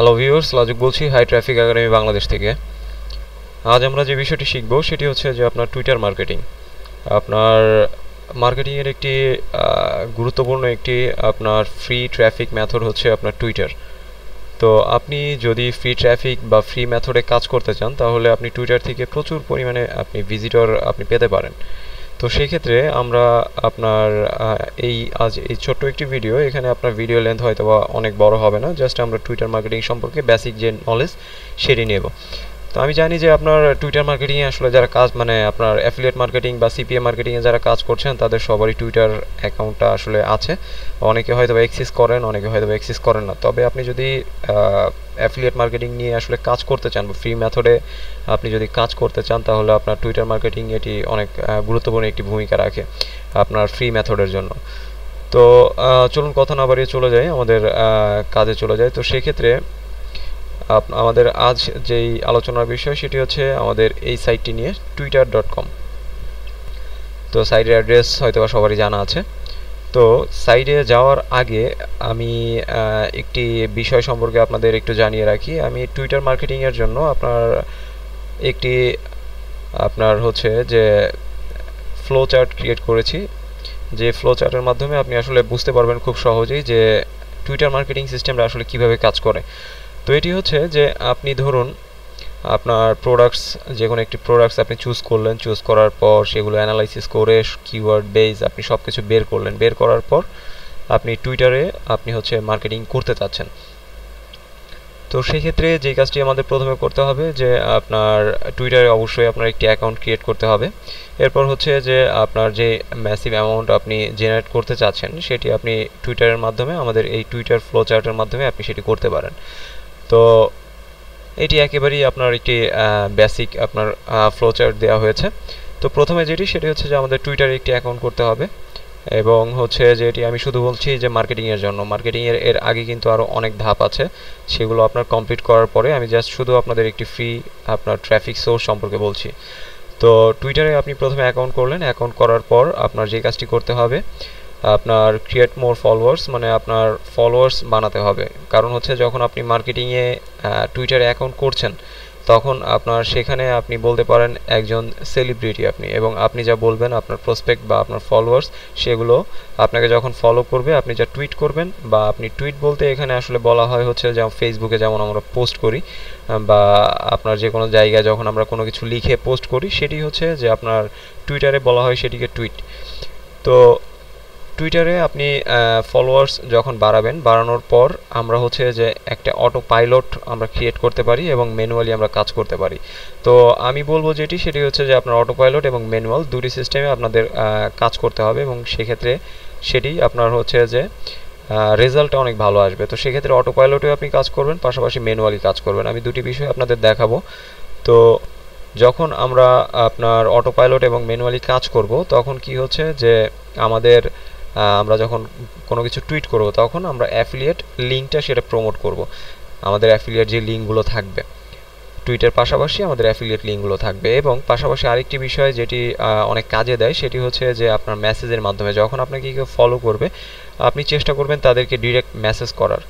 Hello viewers, লাজুক বলছি high traffic academy Bangladesh থেকে। আজ আমরা যে বিষয়টি শিখব সেটি হচ্ছে যে আপনার টুইটার মার্কেটিং। আপনার মার্কেটিংয়ের একটি গুরুত্বপূর্ণ একটি আপনার ফ্রি ট্রাফিক মেথড হচ্ছে আপনার টুইটার। তো আপনি যদি ফ্রি ট্রাফিক বা ফ্রি মেথডে কাজ করতে চান তাহলে আপনি টুইটার থেকে প্রচুর পরিমাণে আপনি ভিজিটর আপনি পেতে পারেন। তো সেই ক্ষেত্রে আমরা আপনার আজ এই ছোট্ট একটি ভিডিও, এখানে আপনার ভিডিও লেন্থ হয়তো বা অনেক বড় হবে না, জাস্ট আমরা টুইটার মার্কেটিং সম্পর্কে বেসিক যে নলেজ সেটি নেব। তো আমি জানি যে আপনার টুইটার মার্কেটিংয়ে আসলে যারা কাজ আপনার অ্যাফিলিয়েট মার্কেটিং বা সিপিএ মার্কেটিংয়ে যারা কাজ করছেন তাদের সবারই টুইটার অ্যাকাউন্টটা আসলে আছে। অনেকে হয়তো বা এক্সেস করেন, অনেকে হয়তো বা এক্সেস করেন না। তবে আপনি যদি অ্যাফিলিয়েট মার্কেটিং নিয়ে আসলে কাজ করতে চান বা ফ্রি মেথডে আপনি যদি কাজ করতে চান তাহলে আপনার টুইটার মার্কেটিং এটি অনেক গুরুত্বপূর্ণ একটি ভূমিকা রাখে আপনার ফ্রি মেথডের জন্য। তো চলুন কথা না বাড়িয়ে চলে যাই, আমাদের কাজে চলে যায়। তো সেক্ষেত্রে আমাদের আজ যেই আলোচনার বিষয় সেটি হচ্ছে আমাদের এই সাইটটি নিয়ে twitter.com। তো সাইটের অ্যাড্রেস হয়তো সবারই জানা আছে। তো সাইটে যাওয়ার আগে আমি একটি বিষয় সম্পর্কে আপনাদের একটু জানিয়ে রাখি। আমি টুইটার মার্কেটিংয়ের জন্য আপনার হচ্ছে যে ফ্লো চার্ট ক্রিয়েট করেছি, যে ফ্লো চার্টের মাধ্যমে আপনি আসলে বুঝতে পারবেন খুব সহজেই যে টুইটার মার্কেটিং সিস্টেমটা আসলে কিভাবে কাজ করে। তো এটি হচ্ছে যে আপনি ধরুন আপনার প্রোডাক্টস, যে কোনো একটি প্রোডাক্টস আপনি চুজ করলেন, চুজ করার পর সেগুলো অ্যানালাইসিস করে কিওয়ার্ড বেস আপনি সব কিছু বের করলেন, বের করার পর আপনি টুইটারে আপনি হচ্ছে মার্কেটিং করতে চাচ্ছেন। তো সেক্ষেত্রে যে কাজটি আমাদের প্রথমে করতে হবে যে আপনার টুইটারে অবশ্যই আপনার একটি অ্যাকাউন্ট ক্রিয়েট করতে হবে। এরপর হচ্ছে যে আপনার যে ম্যাসিভ অ্যামাউন্ট আপনি জেনারেট করতে চাচ্ছেন সেটি আপনি টুইটারের মাধ্যমে, আমাদের এই টুইটার ফ্লো চার্টের মাধ্যমে আপনি সেটি করতে পারেন। তো এটি একেবারেই আপনার একটি বেসিক আপনার ফ্লো চার্ট দেওয়া হয়েছে। তো প্রথমে সেটি হচ্ছে যে আমাদের টুইটারে একটি অ্যাকাউন্ট করতে হবে, এবং হচ্ছে যে এটি আমি শুধু বলছি যে মার্কেটিংয়ের জন্য। এর আগে কিন্তু আরও অনেক ধাপ আছে, সেগুলো আপনার কমপ্লিট করার পরে আমি জাস্ট শুধু আপনাদের একটি ফ্রি আপনার ট্রাফিক সোর্স সম্পর্কে বলছি। তো টুইটারে আপনি প্রথমে অ্যাকাউন্ট করলেন, অ্যাকাউন্ট করার পর আপনার যে কাজটি করতে হবে আপনার ক্রিয়েট মোর ফলোয়ার্স, মানে আপনার ফলোয়ার্স বানাতে হবে। কারণ হচ্ছে যখন আপনি মার্কেটিংয়ে টুইটারে অ্যাকাউন্ট করছেন তখন আপনার সেখানে আপনি বলতে পারেন একজন সেলিব্রিটি আপনি, এবং আপনি যা বলবেন আপনার প্রসপেক্ট বা আপনার ফলোয়ার্স সেগুলো আপনাকে যখন ফলো করবে, আপনি যা টুইট করবেন, বা আপনি টুইট বলতে এখানে আসলে বলা হয় হচ্ছে যেমন ফেসবুকে যেমন আমরা পোস্ট করি বা আপনার যে কোনো জায়গায় যখন আমরা কোনো কিছু লিখে পোস্ট করি সেটি হচ্ছে যে আপনার টুইটারে বলা হয় সেটিকে টুইট। তো টুইটারে আপনি ফলোয়ার্স যখন বাড়ানোর পর আমরা হচ্ছে যে একটা অটো পাইলট আমরা ক্রিয়েট করতে পারি এবং ম্যানুয়ালি আমরা কাজ করতে পারি। তো আমি বলবো সেটি হচ্ছে যে আপনার অটো পাইলট এবং ম্যানুয়াল দুটি সিস্টেমে আপনাদের কাজ করতে হবে, এবং সেক্ষেত্রে সেটি আপনার হচ্ছে যে রেজাল্টটা অনেক ভালো আসবে। তো সেক্ষেত্রে অটো পাইলটেও আপনি কাজ করবেন, পাশাপাশি ম্যানুয়ালি কাজ করবেন। আমি দুটি বিষয় আপনাদের দেখাবো। তো যখন আমরা আপনার অটো পাইলট এবং ম্যানুয়ালি কাজ করব তখন কি হচ্ছে যে আমরা যখন কোনো কিছু টুইট করব তখন আমরা অ্যাফিলিয়েট লিঙ্কটা সেটা প্রমোট করব। আমাদের অ্যাফিলিয়েট যে লিঙ্কগুলো থাকবে টুইটের পাশাপাশি আমাদের অ্যাফিলিয়েট লিঙ্কগুলো থাকবে, এবং পাশাপাশি আরেকটি বিষয় যেটি অনেক কাজে দেয় সেটি হচ্ছে যে আপনার মেসেজের মাধ্যমে যখন আপনাকে কেউ ফলো করবে আপনি চেষ্টা করবেন তাদেরকে ডিরেক্ট মেসেজ করার।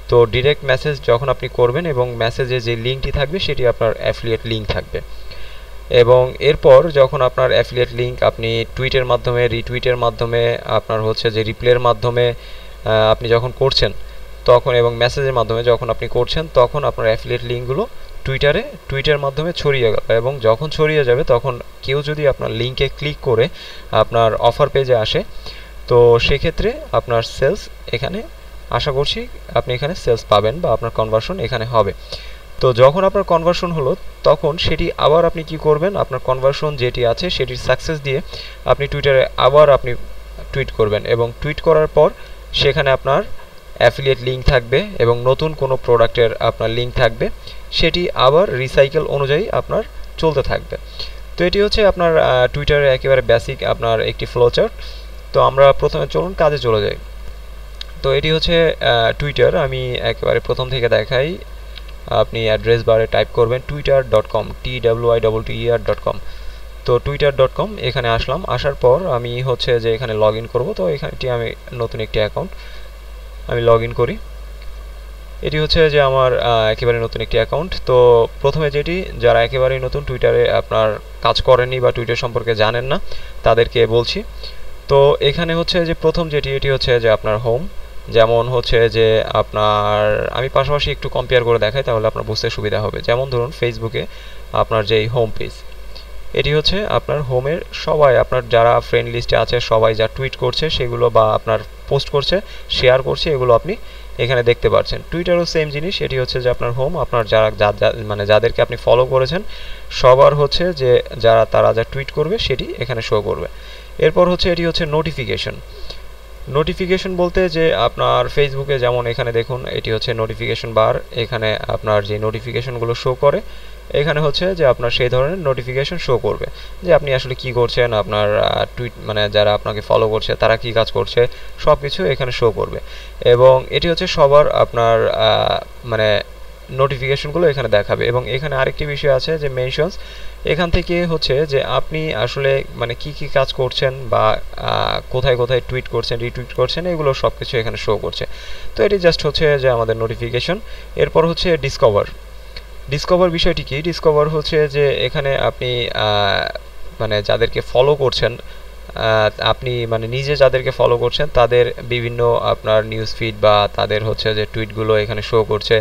তো ডিরেক্ট মেসেজ যখন আপনি করবেন এবং মেসেজে যে লিঙ্কটি থাকবে সেটি আপনার অ্যাফিলিয়েট লিঙ্ক থাকবে, এবং এরপর যখন আপনার অ্যাফিলিয়েট লিঙ্ক আপনি টুইটের মাধ্যমে, রিটুইটের মাধ্যমে, আপনার হচ্ছে যে রিপ্লের মাধ্যমে আপনি যখন করছেন তখন, এবং মেসেজের মাধ্যমে যখন আপনি করছেন তখন আপনার অ্যাফিলিয়েট লিঙ্কগুলো টুইটের মাধ্যমে ছড়িয়ে গেল, এবং যখন ছড়িয়ে যাবে তখন কেউ যদি আপনার লিঙ্কে ক্লিক করে আপনার অফার পেজে আসে তো সেক্ষেত্রে আপনার সেলস এখানে, আশা করছি আপনি এখানে সেলস পাবেন বা আপনার কনভার্সন এখানে হবে। তো যখন আপনার কনভার্সন হলো তখন সেটি আবার আপনি কি করবেন, আপনার কনভার্সন যেটি আছে সেটির সাকসেস দিয়ে আপনি টুইটারে আবার আপনি টুইট করবেন, এবং টুইট করার পর সেখানে আপনার অ্যাফিলিয়েট লিঙ্ক থাকবে এবং নতুন কোনো প্রোডাক্টের আপনার লিঙ্ক থাকবে, সেটি আবার রিসাইকেল অনুযায়ী আপনার চলতে থাকবে। তো এটি হচ্ছে আপনার টুইটারের একেবারে বেসিক আপনার একটি ফ্লো চার্ট। তো আমরা প্রথমে চলুন কাজে চলে যাই। তো এটি হচ্ছে টুইটার, আমি একেবারে প্রথম থেকে দেখাই। আপনি অ্যাড্রেস বারে টাইপ করবেন twitter.com, TWITTER.com। তো twitter.com এখানে আসলাম, আসার পর আমি হচ্ছে যে এখানে লগ ইন করবো। তো এখানে আমি নতুন একটি অ্যাকাউন্ট আমি লগ ইন করি। এটি হচ্ছে যে আমার একেবারে নতুন একটি অ্যাকাউন্ট। তো প্রথমে যেটি, যারা একেবারেই নতুন টুইটারে আপনার কাজ করেননি বা টুইটার সম্পর্কে জানেন না তাদেরকে বলছি। তো এখানে হচ্ছে যে প্রথম যেটি, এটি হচ্ছে যে আপনার হোম। যেমন হচ্ছে যে আপনার, আমি পাশাপাশি একটু কম্পেয়ার করে দেখাই তাহলে আপনার বুঝতে সুবিধা হবে। যেমন ধরুন ফেসবুকে আপনার যেই হোম পেজ, এটি হচ্ছে আপনার হোমের সবাই, আপনার যারা ফ্রেন্ড লিস্টে আছে সবাই যা টুইট করছে সেগুলো বা আপনার পোস্ট করছে, শেয়ার করছে, এগুলো আপনি এখানে দেখতে পাচ্ছেন। টুইটারও সেম জিনিস, এটি হচ্ছে যে আপনার হোম, আপনার যারা মানে যাদেরকে আপনি ফলো করেছেন সবার হচ্ছে যে তারা যা টুইট করবে সেটি এখানে শো করবে। এরপর হচ্ছে এটি হচ্ছে নোটিফিকেশন। নোটিফিকেশন বলতে যে আপনার ফেসবুকে যেমন এখানে দেখুন, এটি হচ্ছে নোটিফিকেশন বার। এখানে আপনার যে নোটিফিকেশনগুলো শো করে, এখানে হচ্ছে যে আপনার সেই ধরনের নোটিফিকেশন শো করবে যে আপনি আসলে কি করছেন, আপনার টুইট মানে যারা আপনাকে ফলো করছে তারা কি কাজ করছে, সব কিছু এখানে শো করবে। এবং এটি হচ্ছে সবার আপনার মানে নোটিফিকেশনগুলো এখানে দেখাবে। এবং এখানে আরেকটি বিষয় আছে যে মেনশনস। এখান থেকে হচ্ছে যে আপনি আসলে মানে কি কি কাজ করছেন বা কোথায় কোথায় টুইট করছেন, রিটুইট করছেন, এগুলো সব কিছু এখানে শো করছে। তো এটি জাস্ট হচ্ছে যে আমাদের নোটিফিকেশন। এরপর হচ্ছে ডিসকভার। ডিসকভার বিষয়টি কি? ডিসকভার হচ্ছে যে এখানে আপনি মানে যাদেরকে ফলো করছেন, আপনি মানে নিজে যাদেরকে ফলো করছেন তাদের বিভিন্ন আপনার নিউজ ফিড বা তাদের হচ্ছে যে টুইটগুলো এখানে শো করছে।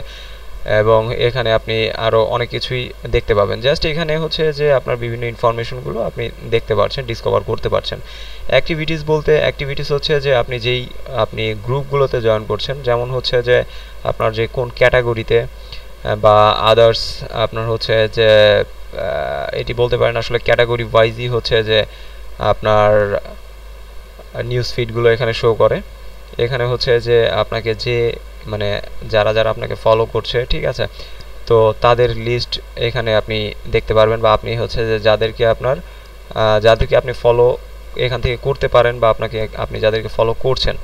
এবং এখানে আপনি আরও অনেক কিছুই দেখতে পাবেন। জাস্ট এখানে হচ্ছে যে আপনার বিভিন্ন ইনফরমেশনগুলো আপনি দেখতে পাচ্ছেন, ডিসকভার করতে পারছেন। অ্যাক্টিভিটিস বলতে, অ্যাক্টিভিটিস হচ্ছে যে আপনি গ্রুপগুলোতে জয়েন করছেন, যেমন হচ্ছে যে আপনার যে কোন ক্যাটাগরিতে বা আদার্স আপনার হচ্ছে যে এটি বলতে পারেন আসলে ক্যাটাগরি ওয়াইজই হচ্ছে যে আপনার নিউজ ফিডগুলো এখানে শো করে। এখানে হচ্ছে যে আপনাকে যে মানে যারা যারা আপনাকে ফলো করছে, ঠিক আছে, তো তাদের লিস্ট এখানে আপনি দেখতে পারবেন। বা আপনি হচ্ছে যে যাদেরকে আপনি ফলো এখান থেকে করতে পারেন বা আপনি যাদেরকে ফলো করছেন।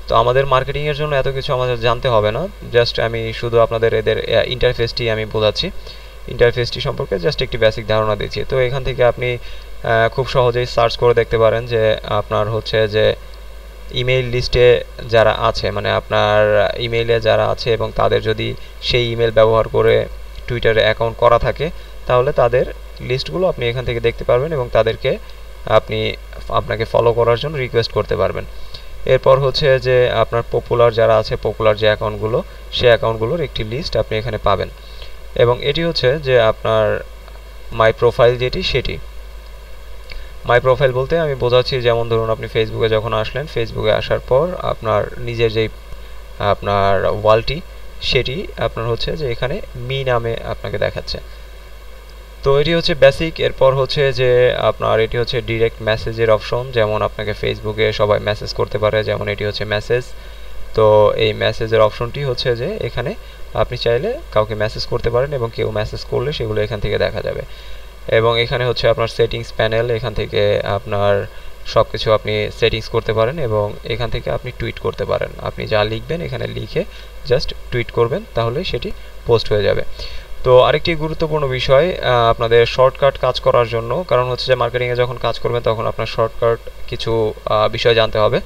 তো আমাদের মার্কেটিংয়ের জন্য এত কিছু আমাদের জানতে হবে না, জাস্ট আমি শুধু আপনাদের এদের ইন্টারফেসটি আমি বোঝাচ্ছি। ইন্টারফেসটি সম্পর্কে জাস্ট একটি বেসিক ধারণা দিচ্ছি। তো এখান থেকে আপনি খুব সহজেই সার্চ করে দেখতে পারেন যে আপনার হচ্ছে যে ইমেইল লিস্টে যারা আছে, মানে আপনার ইমেইলে যারা আছে এবং তাদের যদি সেই ইমেল ব্যবহার করে টুইটারে অ্যাকাউন্ট করা থাকে, তাহলে তাদের লিস্টগুলো আপনি এখান থেকে দেখতে পারবেন এবং তাদেরকে আপনাকে ফলো করার জন্য রিকোয়েস্ট করতে পারবেন। এরপর হচ্ছে যে আপনার পপুলার যারা আছে, পপুলার যে অ্যাকাউন্টগুলো, সেই অ্যাকাউন্টগুলোর একটি লিস্ট আপনি এখানে পাবেন। এবং এটি হচ্ছে যে আপনার মাই প্রোফাইল যেটি, সেটি মাই প্রোফাইল বলতে আমি বোঝাচ্ছি, যেমন ধরুন আপনি ফেসবুকে যখন আসলেন, ফেসবুকে আসার পর আপনার নিজের যেই আপনার ওয়ালটি, সেটি আপনার হচ্ছে যে এখানে মি নামে আপনাকে দেখাচ্ছে। তো এটি হচ্ছে বেসিক। এরপর হচ্ছে যে আপনার এটি হচ্ছে ডিরেক্ট মেসেজের অপশন, যেমন আপনাকে ফেসবুকে সবাই মেসেজ করতে পারে, যেমন এটি হচ্ছে মেসেজ। তো এই মেসেজের অপশনটি হচ্ছে যে এখানে আপনি চাইলে কাউকে মেসেজ করতে পারেন এবং কেউ মেসেজ করলে সেগুলো এখান থেকে দেখা যাবে। এবং এখানে হচ্ছে আপনার সেটিংস প্যানেল, এখান থেকে আপনার সব কিছু আপনি সেটিংস করতে পারেন এবং এখান থেকে আপনি টুইট করতে পারেন। আপনি যা লিখবেন এখানে লিখে জাস্ট টুইট করবেন, তাহলে সেটি পোস্ট হয়ে যাবে। তো আরেকটি গুরুত্বপূর্ণ বিষয় আপনাদের শর্টকাট কাজ করার জন্য, কারণ হচ্ছে যে মার্কেটিংয়ে যখন কাজ করবেন তখন আপনার শর্টকাট কিছু বিষয় জানতে হবে,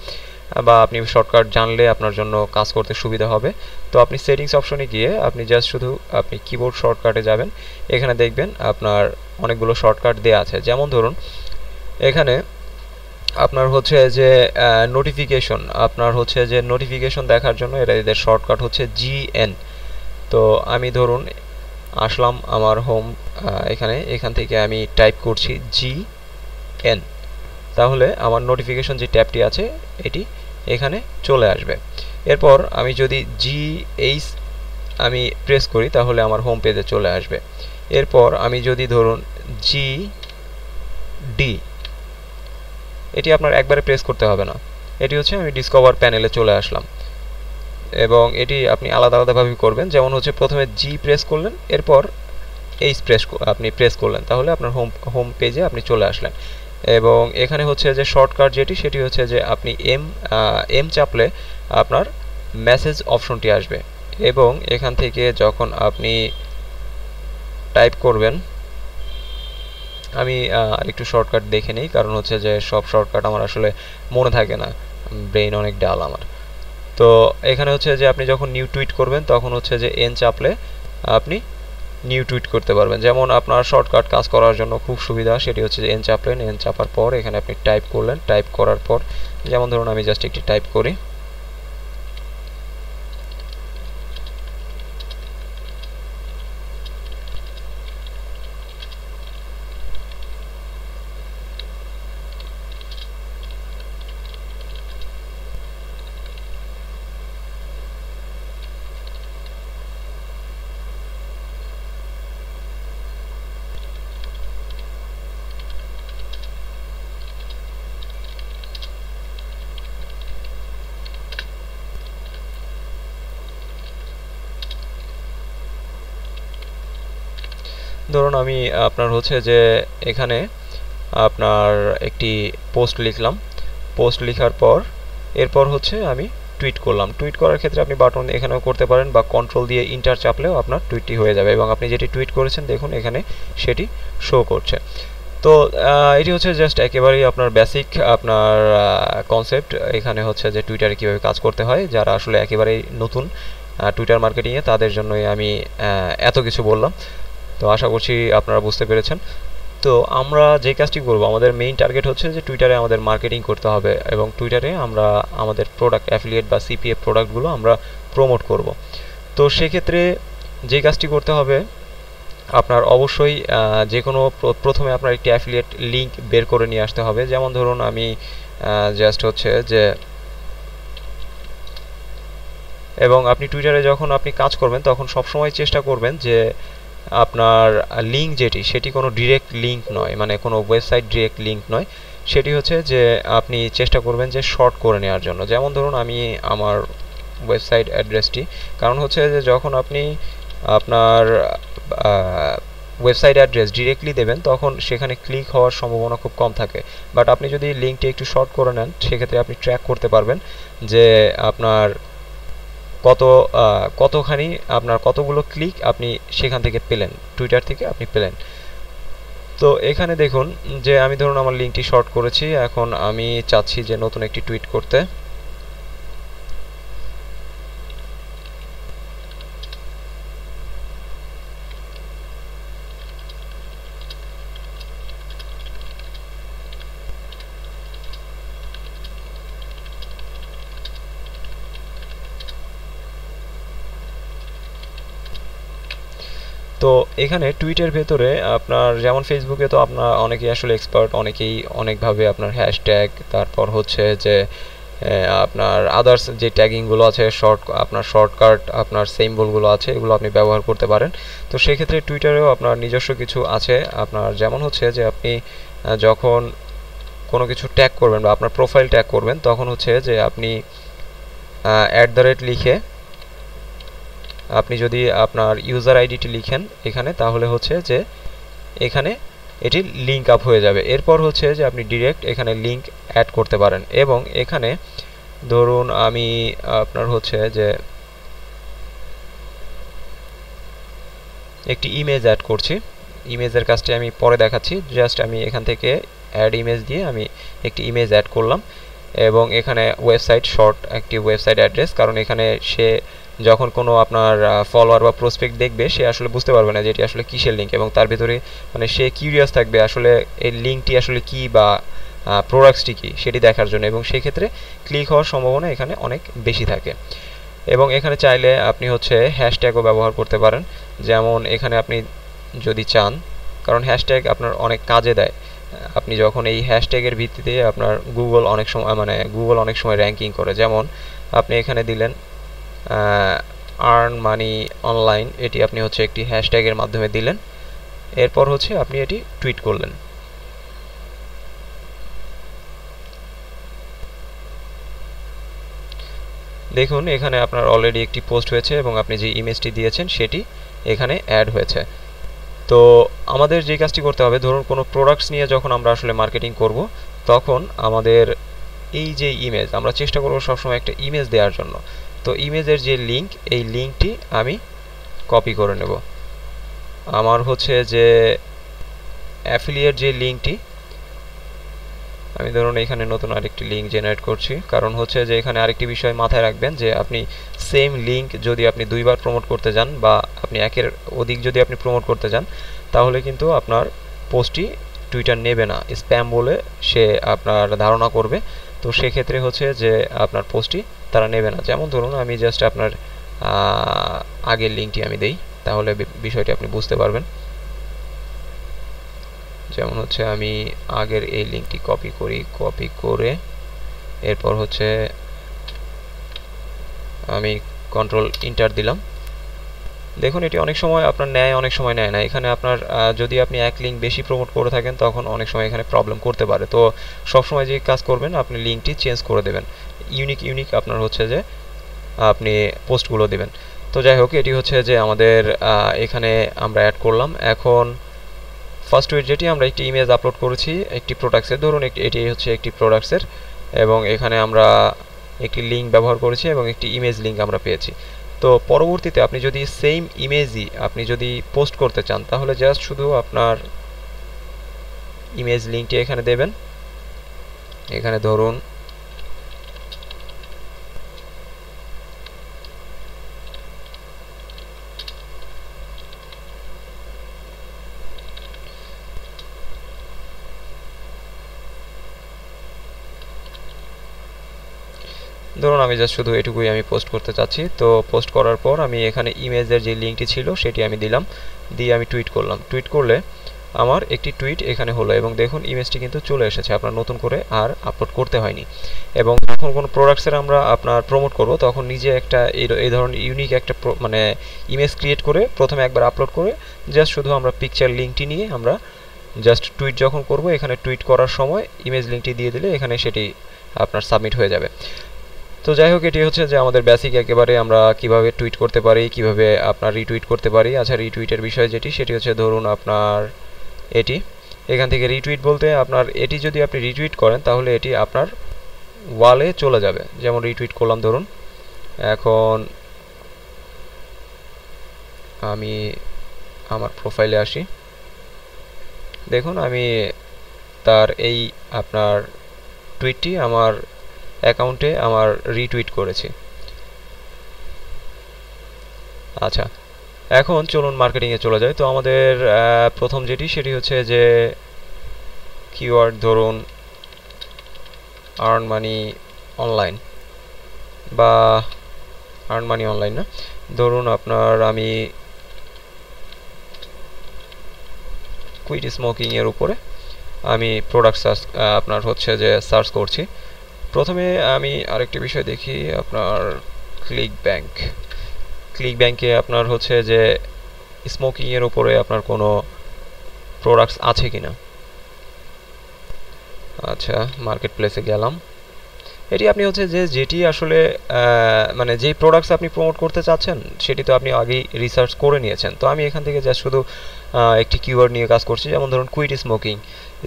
বা আপনি শর্টকাট জানলে আপনার জন্য কাজ করতে সুবিধা হবে। তো আপনি সেটিংস অপশনে গিয়ে আপনি জাস্ট শুধু আপনি কিবোর্ড শর্টকাটে যাবেন, এখানে দেখবেন আপনার অনেকগুলো শর্টকাট দেওয়া আছে। যেমন ধরুন এখানে আপনার হচ্ছে যে নোটিফিকেশন, আপনার হচ্ছে যে নোটিফিকেশন দেখার জন্য এদের শর্টকাট হচ্ছে GN। তো আমি ধরুন আসলাম আমার হোম, এখান থেকে আমি টাইপ করছি GN, তাহলে আমার নোটিফিকেশন যে ট্যাবটি আছে এটি এখানে চলে আসবে। এরপর আমি যদি GH আমি প্রেস করি তাহলে আমার হোম পেজে চলে আসবে। এরপর আমি যদি ধরুন GD, এটি আপনার একবারে প্রেস করতে হবে না, এটি হচ্ছে আমি ডিসকভার প্যানেলে চলে আসলাম। এবং এটি আপনি আলাদা আলাদাভাবে করবেন, যেমন হচ্ছে প্রথমে G প্রেস করলেন, এরপর H আপনি প্রেস করলেন, তাহলে আপনার হোম পেজে আপনি চলে আসলেন। এবং এখানে হচ্ছে যে শর্টকাট যেটি, সেটি হচ্ছে যে আপনি M চাপলে আপনার মেসেজ অপশনটি আসবে। এবং এখান থেকে যখন আপনি টাইপ করবেন, আমি আরেকটু শর্টকাট দেখে নিই, কারণ হচ্ছে যে সব শর্টকাট আমার আসলে মনে থাকে না, ব্রেইন অনেক ডাল আমার। তো এখানে হচ্ছে যে আপনি যখন নিউ টুইট করবেন তখন হচ্ছে যে এন চাপলে আপনি নিউ টুইট করতে পারবেন। যেমন আপনার শর্টকাট কাজ করার জন্য খুব সুবিধা, সেটি হচ্ছে যে এন চাপলেন, এন চাপার পর এখানে আপনি টাইপ করলেন, টাইপ করার পর যেমন ধরুন আমি জাস্ট একটি টাইপ করি, ধরুন আমি আপনার হচ্ছে যে এখানে আপনার একটি পোস্ট লিখলাম, পোস্ট লেখার পর এরপর হচ্ছে আমি টুইট করলাম। টুইট করার ক্ষেত্রে আপনি বাটন এখানেও করতে পারেন বা কন্ট্রোল দিয়ে ইন্টার চাপলেও আপনার টুইটটি হয়ে যাবে এবং আপনি যেটি টুইট করেছেন দেখুন এখানে সেটি শো করছে। তো এটি হচ্ছে জাস্ট একেবারেই আপনার বেসিক আপনার কনসেপ্ট। এখানে হচ্ছে যে টুইটারে কীভাবে কাজ করতে হয়, যারা আসলে একেবারেই নতুন টুইটার মার্কেটিংয়ে তাদের জন্যই আমি এত কিছু বললাম। তো আশা করছি আপনারা বুঝতে পেরেছেন। তো আমরা যে কাজটি করব, আমাদের মেইন টার্গেট হচ্ছে যে টুইটারে আমাদের মার্কেটিং করতে হবে এবং টুইটারে আমরা আমাদের প্রোডাক্ট অ্যাফিলিয়েট বা সিপিএফ প্রোডাক্টগুলো আমরা প্রমোট করব। তো সেক্ষেত্রে যে কাজটি করতে হবে আপনার অবশ্যই যে কোনো প্রথমে আপনার একটি অ্যাফিলিয়েট লিঙ্ক বের করে নিয়ে আসতে হবে। যেমন ধরুন আমি জাস্ট হচ্ছে যে, এবং আপনি টুইটারে যখন আপনি কাজ করবেন তখন সবসময় চেষ্টা করবেন যে আপনার লিঙ্ক যেটি সেটি কোনো ডিরেক্ট লিঙ্ক নয়, মানে কোনো ওয়েবসাইট ডিরেক্ট লিঙ্ক নয়, সেটি হচ্ছে যে আপনি চেষ্টা করবেন যে শর্ট করে নেওয়ার জন্য। যেমন ধরুন আমি আমার ওয়েবসাইট অ্যাড্রেসটি, কারণ হচ্ছে যে যখন আপনি আপনার ওয়েবসাইট অ্যাড্রেস ডিরেক্টলি দেবেন তখন সেখানে ক্লিক হওয়ার সম্ভাবনা খুব কম থাকে। বাট আপনি যদি লিঙ্কটি একটু শর্ট করে নেন সেক্ষেত্রে আপনি ট্র্যাক করতে পারবেন যে আপনার কতখানি আপনার কতগুলো ক্লিক আপনি সেখান থেকে পেলেন, টুইটার থেকে আপনি পেলেন। তো এখানে দেখুন যে আমি ধরুন আমার লিঙ্কটি শর্ট করেছি, এখন আমি চাচ্ছি যে নতুন একটি টুইট করতে। তো এখানে টুইটের ভেতরে আপনার যেমন ফেসবুকে তো আপনার অনেকেই আসলে এক্সপার্ট, অনেকেই অনেকভাবে আপনার হ্যাশট্যাগ, তারপর হচ্ছে যে আপনার আদার্স যে ট্যাগিংগুলো আছে, আপনার শর্টকাট, আপনার সিম্বলগুলো আছে, এগুলো আপনি ব্যবহার করতে পারেন। তো সেক্ষেত্রে টুইটারেও আপনার নিজস্ব কিছু আছে আপনার, যেমন হচ্ছে যে আপনি যখন কোনো কিছু ট্যাগ করবেন বা আপনার প্রোফাইল ট্যাগ করবেন তখন হচ্ছে যে আপনি @ লিখে আপনি যদি আপনার ইউজার আইডিটি লিখেন এখানে, তাহলে হচ্ছে যে এখানে এটি লিঙ্ক আপ হয়ে যাবে। এরপর হচ্ছে যে আপনি ডিরেক্ট এখানে লিঙ্ক অ্যাড করতে পারেন এবং এখানে ধরুন আমি আপনার হচ্ছে যে একটি ইমেজ অ্যাড করছি, ইমেজের কাজটি আমি পরে দেখাচ্ছি। জাস্ট আমি এখান থেকে অ্যাড ইমেজ দিয়ে আমি একটি ইমেজ অ্যাড করলাম এবং এখানে ওয়েবসাইট শর্ট একটি ওয়েবসাইট অ্যাড্রেস, কারণ এখানে সে যখন কোনো আপনার ফলোয়ার বা প্রসপেক্ট দেখবে সে আসলে বুঝতে পারবে না যে এটি আসলে কিসের লিঙ্ক, এবং তার ভিতরে মানে সে কিউরিয়াস থাকবে আসলে এই লিঙ্কটি আসলে কি বা প্রোডাক্টসটি কি সেটি দেখার জন্য, এবং সেই ক্ষেত্রে ক্লিক হওয়ার সম্ভাবনা এখানে অনেক বেশি থাকে। এবং এখানে চাইলে আপনি হচ্ছে হ্যাশট্যাগও ব্যবহার করতে পারেন। যেমন এখানে আপনি যদি চান, কারণ হ্যাশট্যাগ আপনার অনেক কাজে দেয়, আপনি যখন এই হ্যাশট্যাগের ভিত্তিতে আপনার গুগল অনেক সময় র্যাঙ্কিং করে। যেমন আপনি এখানে দিলেন আর্ন মানি অনলাইন, এটি আপনি হচ্ছে একটি হ্যাশট্যাগের মাধ্যমে দিলেন, এরপর হচ্ছে আপনি এটি টুইট করলেন। দেখুন এখানে আপনার অলরেডি একটি পোস্ট হয়েছে এবং আপনি যে ইমেজটি দিয়েছেন সেটি এখানে অ্যাড হয়েছে। তো আমাদের যে কাজটি করতে হবে, ধরুন কোনো প্রোডাক্টস নিয়ে যখন আমরা আসলে মার্কেটিং করব তখন আমাদের এই যে ইমেজ, আমরা চেষ্টা করব সবসময় একটা ইমেজ দেওয়ার জন্য। তো ইমেজের যে লিঙ্ক, এই লিঙ্কটি আমি কপি করে নেব। আমার হচ্ছে যে অ্যাফিলিয়েট যে লিঙ্কটি আমি ধরুন এখানে নতুন আরেকটি লিঙ্ক জেনারেট করছি, কারণ হচ্ছে যে এখানে আরেকটি বিষয় মাথায় রাখবেন যে আপনি সেম লিঙ্ক যদি আপনি দুইবার প্রমোট করতে যান বা আপনি একের অধিক যদি আপনি প্রমোট করতে যান, তাহলে কিন্তু আপনার পোস্টটি টুইটার নেবে না, স্প্যাম বলে সে আপনার ধারণা করবে। তো সেক্ষেত্রে হচ্ছে যে আপনার পোস্টটি তারা নেবে না। যেমন ধরুন আমি জাস্ট আপনার আগের লিঙ্কটি আমি দেই, তাহলে বিষয়টি আপনি বুঝতে পারবেন। যেমন হচ্ছে আমি আগের এই লিঙ্কটি কপি করি, কপি করে এরপর হচ্ছে আমি কন্ট্রোল ইন্টার দিলাম। দেখুন এটি অনেক সময় আপনার নেয়, অনেক সময় নেয় না। এখানে আপনার যদি আপনি এক লিঙ্ক বেশি প্রমোট করে থাকেন তখন অনেক সময় এখানে প্রবলেম করতে পারে। তো সবসময় যে কাজ করবেন আপনি লিঙ্কটি চেঞ্জ করে দেবেন, ইউনিক আপনার হচ্ছে যে আপনি পোস্টগুলো দেবেন। তো যাই হোক, এটি হচ্ছে যে আমাদের এখানে আমরা অ্যাড করলাম। এখন ফার্স্ট টুইট যেটি আমরা একটি ইমেজ আপলোড করেছি একটি প্রোডাক্টসের, ধরুন এটি হচ্ছে একটি প্রোডাক্টসের, এবং এখানে আমরা একটি লিঙ্ক ব্যবহার করেছি এবং একটি ইমেজ লিঙ্ক আমরা পেয়েছি। তো পরবর্তীতে আপনি যদি সেম ইমেজই আপনি যদি পোস্ট করতে চান, তাহলে জাস্ট শুধু আপনার ইমেজ লিঙ্কটি এখানে দেবেন। এখানে ধরুন আমি জাস্ট শুধু এটুকুই আমি পোস্ট করতে চাচ্ছি। তো পোস্ট করার পর আমি এখানে ইমেজের যে লিঙ্কটি ছিল সেটি আমি দিলাম, দিয়ে আমি টুইট করলাম। টুইট করলে আমার একটি টুইট এখানে হলো এবং দেখুন ইমেজটি কিন্তু চলে এসেছে, আপনার নতুন করে আর আপলোড করতে হয়নি। এবং যখন কোনো প্রোডাক্টসের আমরা আপনার প্রমোট করব তখন নিজে একটা এই ধরনের ইউনিক একটা মানে ইমেজ ক্রিয়েট করে প্রথমে একবার আপলোড করে জাস্ট শুধু আমরা পিকচার লিঙ্কটি নিয়ে আমরা জাস্ট টুইট যখন করব, এখানে টুইট করার সময় ইমেজ লিঙ্কটি দিয়ে দিলে এখানে সেটি আপনার সাবমিট হয়ে যাবে। তো যাই হোক, এটি হচ্ছে যে আমাদের বেসিক একেবারে আমরা কিভাবে টুইট করতে পারি, কিভাবে আপনার রিটুইট করতে পারি। আচ্ছা, রিটুইটের বিষয় যেটি সেটি হচ্ছে ধরুন আপনার এটি এখান থেকে রিটুইট বলতে আপনার এটি যদি আপনি রিটুইট করেন তাহলে এটি আপনার ওয়ালে চলে যাবে। যেমন রিটুইট করলাম ধরুন, এখন আমি আমার প্রোফাইলে আসি, দেখুন আমি তার এই আপনার টুইটটি আমার অ্যাকাউন্টে আমার রিটুইট করেছি। আচ্ছা, এখন চলুন মার্কেটিংয়ে চলে যায়। তো আমাদের প্রথম যেটি সেটি হচ্ছে যে কিওয়ার্ড, ধরুন আর্ন মানি অনলাইন, বা আর্ন মানি অনলাইন না, ধরুন আপনার আমি কুইট স্মোকিং এর উপরে আমি প্রোডাক্ট সার্চ আপনার হচ্ছে যে সার্চ করছি। প্রথমে আমি আরেকটি বিষয় দেখি, আপনার ক্লিক ব্যাংকে আপনার হচ্ছে যে স্মোকিং এর উপরে আপনার কোনো প্রোডাক্টস আছে কিনা। আচ্ছা, মার্কেট প্লেসে গেলাম। এটি আপনি হচ্ছে যে যেটি আসলে মানে যেই প্রোডাক্টস আপনি প্রমোট করতে চাচ্ছেন সেটি তো আপনি আগেই রিসার্চ করে নিয়েছেন। তো আমি এখান থেকে জাস্ট শুধু একটি কিওয়ার্ড নিয়ে কাজ করছি। যেমন ধরুন quit smoking,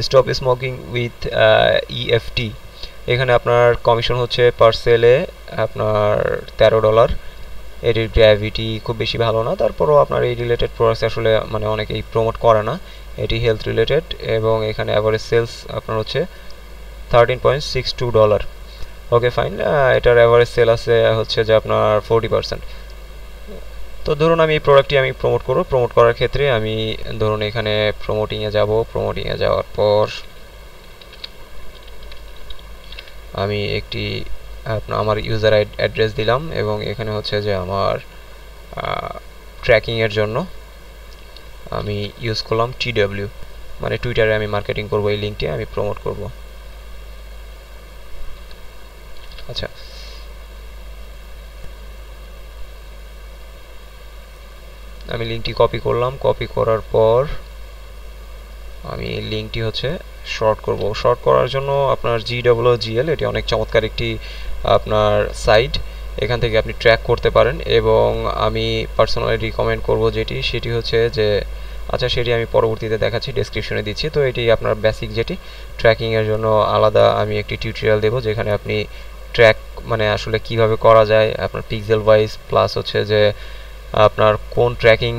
stop smoking with EFT. এখানে আপনার কমিশন হচ্ছে পার সেলে আপনার $13। এটির গ্র্যাভিটি খুব বেশি ভালো না, তারপরও আপনার এই রিলেটেড প্রোডাক্টস আসলে মানে অনেকেই প্রমোট করে না। এটি হেলথ রিলেটেড এবং এখানে অ্যাভারেজ সেলস আপনার হচ্ছে $13.62। ওকে ফাইন, এটার অ্যাভারেজ সেল আছে হচ্ছে যে আপনার 40%। তো ধরুন আমি এই প্রোডাক্টটি আমি প্রমোট করার ক্ষেত্রে আমি ধরুন এখানে প্রমোটিংয়ে যাওয়ার পর আমি একটি আমার ইউজার অ্যাড্রেস দিলাম এবং এখানে হচ্ছে যে আমার ট্র্যাকিংয়ের জন্য আমি ইউজ করলাম TW, মানে টুইটারে আমি মার্কেটিং করব, এই লিঙ্কটি আমি প্রমোট করব। আচ্ছা, আমি লিঙ্কটি কপি করলাম, কপি করার পর আমি লিঙ্কটি হচ্ছে শর্ট করব। শর্ট করার জন্য আপনার GWGL, এটি অনেক চমৎকার একটি আপনার সাইট, এখান থেকে আপনি ট্র্যাক করতে পারেন। এবং আমি পার্সোনালি রিকমেন্ড করব সেটি হচ্ছে যে আচ্ছা, সেটি আমি পরবর্তীতে দেখাচ্ছি, ডেসক্রিপশনে দিচ্ছি। তো এটি আপনার বেসিক যেটি ট্র্যাকিংয়ের জন্য আলাদা আমি একটি টিউটোরিয়াল দেবো, যেখানে আপনি ট্র্যাক মানে আসলে কিভাবে করা যায় আপনার পিক্সেল ওয়াইজ, প্লাস হচ্ছে যে আপনার কোন ট্র্যাকিং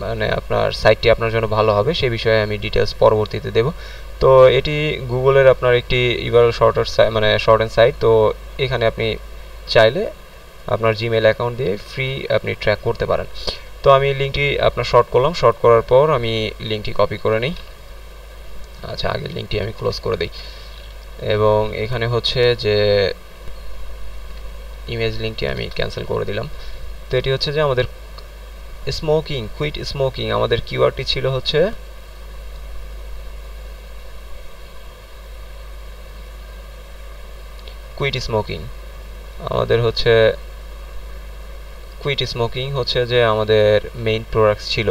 মানে আপনার সাইটটি আপনার জন্য ভালো হবে সেই বিষয়ে আমি ডিটেলস পরবর্তীতে দেব। তো এটি গুগলের আপনার একটি ইউআরএল মানে শর্টেন সাইট। তো এখানে আপনি চাইলে আপনার জিমেইল অ্যাকাউন্ট দিয়ে ফ্রি আপনি ট্র্যাক করতে পারেন। তো আমি লিঙ্কটি আপনার শর্ট করলাম, শর্ট করার পর আমি লিঙ্কটি কপি করে নিই। আচ্ছা, আগের লিঙ্কটি আমি ক্লোজ করে দিই এবং এখানে হচ্ছে যে ইমেজ লিঙ্কটি আমি ক্যান্সেল করে দিলাম। তো এটি হচ্ছে যে আমাদের স্মোকিং, কুইট স্মোকিং, আমাদের কিওয়ার্ডটি ছিল হচ্ছে কুইট স্মোকিং। আমাদের হচ্ছে কুইট স্মোকিং হচ্ছে যে আমাদের মেইন প্রোডাক্টস ছিল।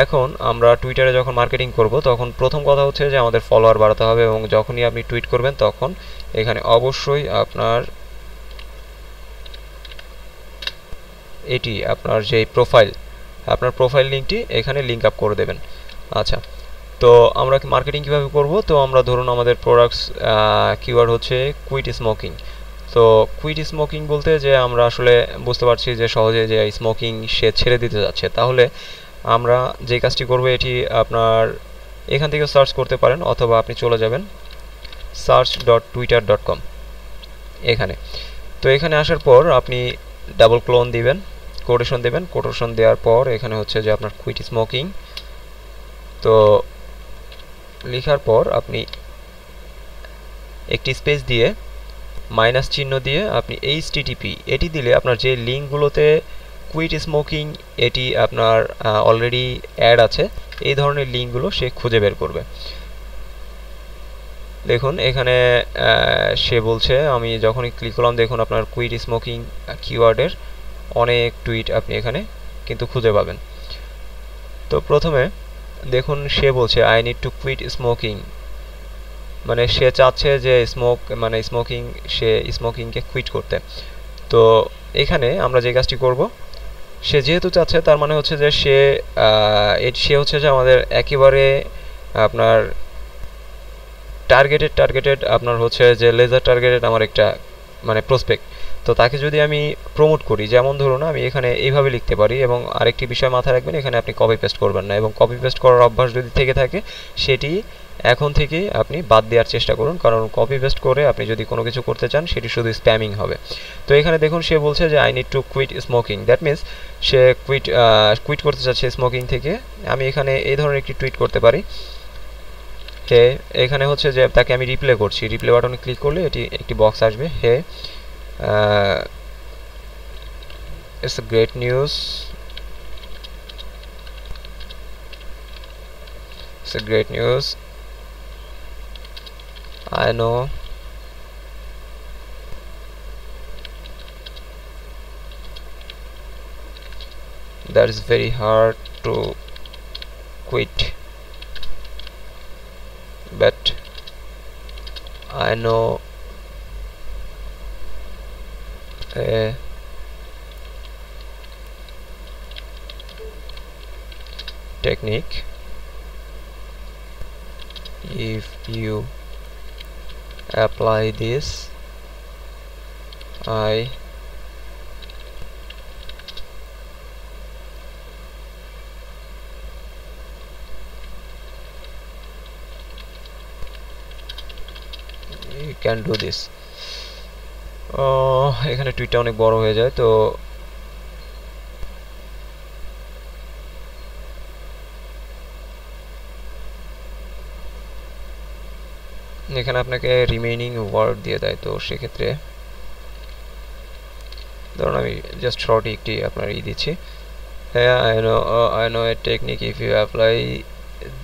এখন আমরা টুইটারে যখন মার্কেটিং করব তখন প্রথম কথা হচ্ছে যে আমাদের ফলোয়ার বাড়াতে হবে এবং যখনই আপনি টুইট করবেন তখন এখানে অবশ্যই আপনার এটি আপনার যে প্রোফাইল, আপনার প্রোফাইল লিঙ্কটি এখানে লিঙ্ক আপ করে দেবেন। আচ্ছা, তো আমরা মার্কেটিং কীভাবে করব? তো আমরা ধরুন আমাদের প্রোডাক্টস কিওয়ার্ড হচ্ছে কুইট স্মোকিং। তো কুইট স্মোকিং বলতে যে আমরা আসলে বুঝতে পারছি যে সহজে যে স্মোকিং সে ছেড়ে দিতে যাচ্ছে, তাহলে আমরা যে কাজটি করব এটি আপনার এখান থেকে সার্চ করতে পারেন অথবা আপনি চলে যাবেন search.twitter.com এখানে। তো এখানে আসার পর আপনি ডাবল ক্লোন দিবেন, কোটেশন দেবেন, কোটেশন দেওয়ার পর এখানে হচ্ছে যে আপনার কুইট স্মোকিং তো লেখার পর আপনি একটি স্পেস দিয়ে মাইনাস চিহ্ন দিয়ে আপনি HTTP এটি দিলে আপনার যে লিঙ্কগুলোতে কুইট স্মোকিং এটি আপনার অলরেডি অ্যাড আছে এই ধরনের লিঙ্কগুলো সে খুঁজে বের করবে। দেখুন এখানে সে বলছে, আমি যখনই ক্লিক করলাম দেখুন আপনার কুইট স্মোকিং কিওয়ার্ডের অনেক টুইট আপনি এখানে কিন্তু খুঁজে পাবেন। তো প্রথমে দেখুন সে বলছে I need to quit smoking, মানে সে চাচ্ছে যে স্মোকিং, সে স্মোকিংকে কুইট করতে। তো এখানে আমরা যে কাজটি করব, সে যেহেতু চাচ্ছে তার মানে হচ্ছে যে সে হচ্ছে যে আমাদের একেবারে আপনার টার্গেটেড আপনার হচ্ছে যে লেজার টার্গেটেড আমার একটা মানে প্রসপেক্ট। তো তাকে যদি আমি প্রমোট করি, যেমন ধরুন আমি এখানে এইভাবে লিখতে পারি এবং আরেকটি বিষয় মাথায় রাখবেন, এখানে আপনি কপি পেস্ট করবেন না এবং কপি পেস্ট করার অভ্যাস যদি থেকে থাকে সেটি এখন থেকেই আপনি বাদ দেওয়ার চেষ্টা করুন, কারণ কপি পেস্ট করে আপনি যদি কোনো কিছু করতে চান সেটি শুধু স্প্যামিং হবে। তো এখানে দেখুন সে বলছে যে I need to quit smoking, that means সে কুইট করতে চাচ্ছে স্মোকিং থেকে। আমি এখানে এই ধরনের একটি টুইট করতে পারি। এখানে হচ্ছে যে তাকে আমি রিপ্লে করছি, রিপ্লে বাটনে ক্লিক করলে এটি একটি বক্স আসবে, হে it's a great news, it's a great news, I know that is very hard to quit, but I know a technique. If you apply this, I you can do this. এখানে টুইটটা অনেক বড় হয়ে যায়, তো এখানে আপনাকে remaining word দিয়ে দেয়। তো সেক্ষেত্রে ধরুন আমি জাস্ট শর্ট একটি আপনার দিচ্ছি, হ্যাঁ I know a technique, if you apply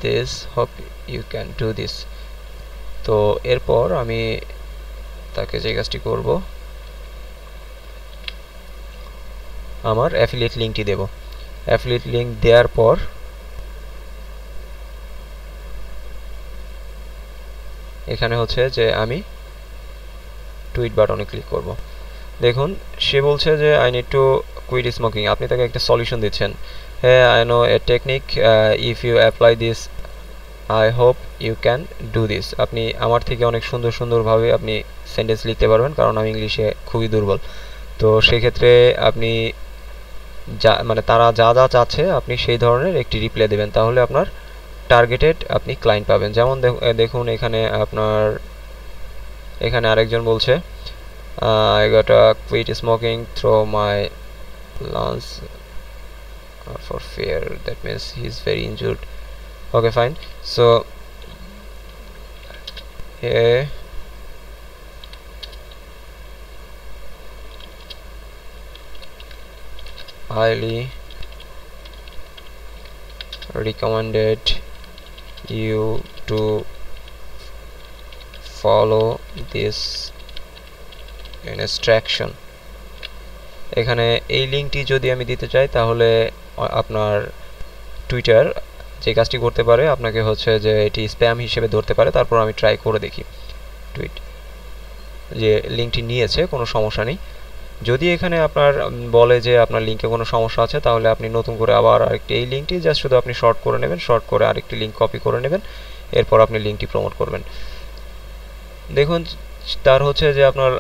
this hope you can do this। তো এরপর আমি তাকে যে কাজটি করব, আমার অ্যাফিলিয়েট লিঙ্কটি দেব। অ্যাফিলিয়েট লিঙ্ক দেওয়ার পর এখানে হচ্ছে যে আমি টুইট বাটনে ক্লিক করব। দেখুন সে বলছে যে I need to quit smoking, আপনি তাকে একটা সলিউশন দিচ্ছেন, হ্যাঁ I know a technique, if you apply this I hope you can do this। আপনি আমার থেকে অনেক সুন্দরভাবে আপনি সেন্টেন্স লিখতে পারবেন, কারণ আমি ইংলিশে খুবই দুর্বল। তো সেক্ষেত্রে আপনি তারা যা চাচ্ছে আপনি সেই ধরনের একটি রিপ্লাই দেবেন, তাহলে আপনার টার্গেটেড আপনি ক্লায়েন্ট পাবেন। যেমন দেখুন এখানে আপনার এখানে আরেকজন বলছে I got a quit smoking through my lungs for fear, that means he's very injured. Okay, fine. So here highly recommended you to follow this instruction. এখানে এই লিঙ্কটি যদি আমি দিতে চাই তাহলে আপনার টুইটার যে কাজটি করতে পারে আপনাকে হচ্ছে যে এটি স্প্যাম হিসেবে ধরতে পারে। তারপর আমি ট্রাই করে দেখি টুইট যে লিঙ্কটি নিয়েছে, কোনো সমস্যা নেই। যদি এখানে আপনার বলে যে আপনার লিঙ্কে কোনো সমস্যা আছে তাহলে আপনি নতুন করে আবার আরেকটি এই লিঙ্কটি জাস্ট শুধু আপনি শর্ট করে নেবেন, শর্ট করে আরেকটি লিঙ্ক কপি করে নেবেন, এরপর আপনি লিঙ্কটি প্রমোট করবেন। দেখুন তার হচ্ছে যে আপনার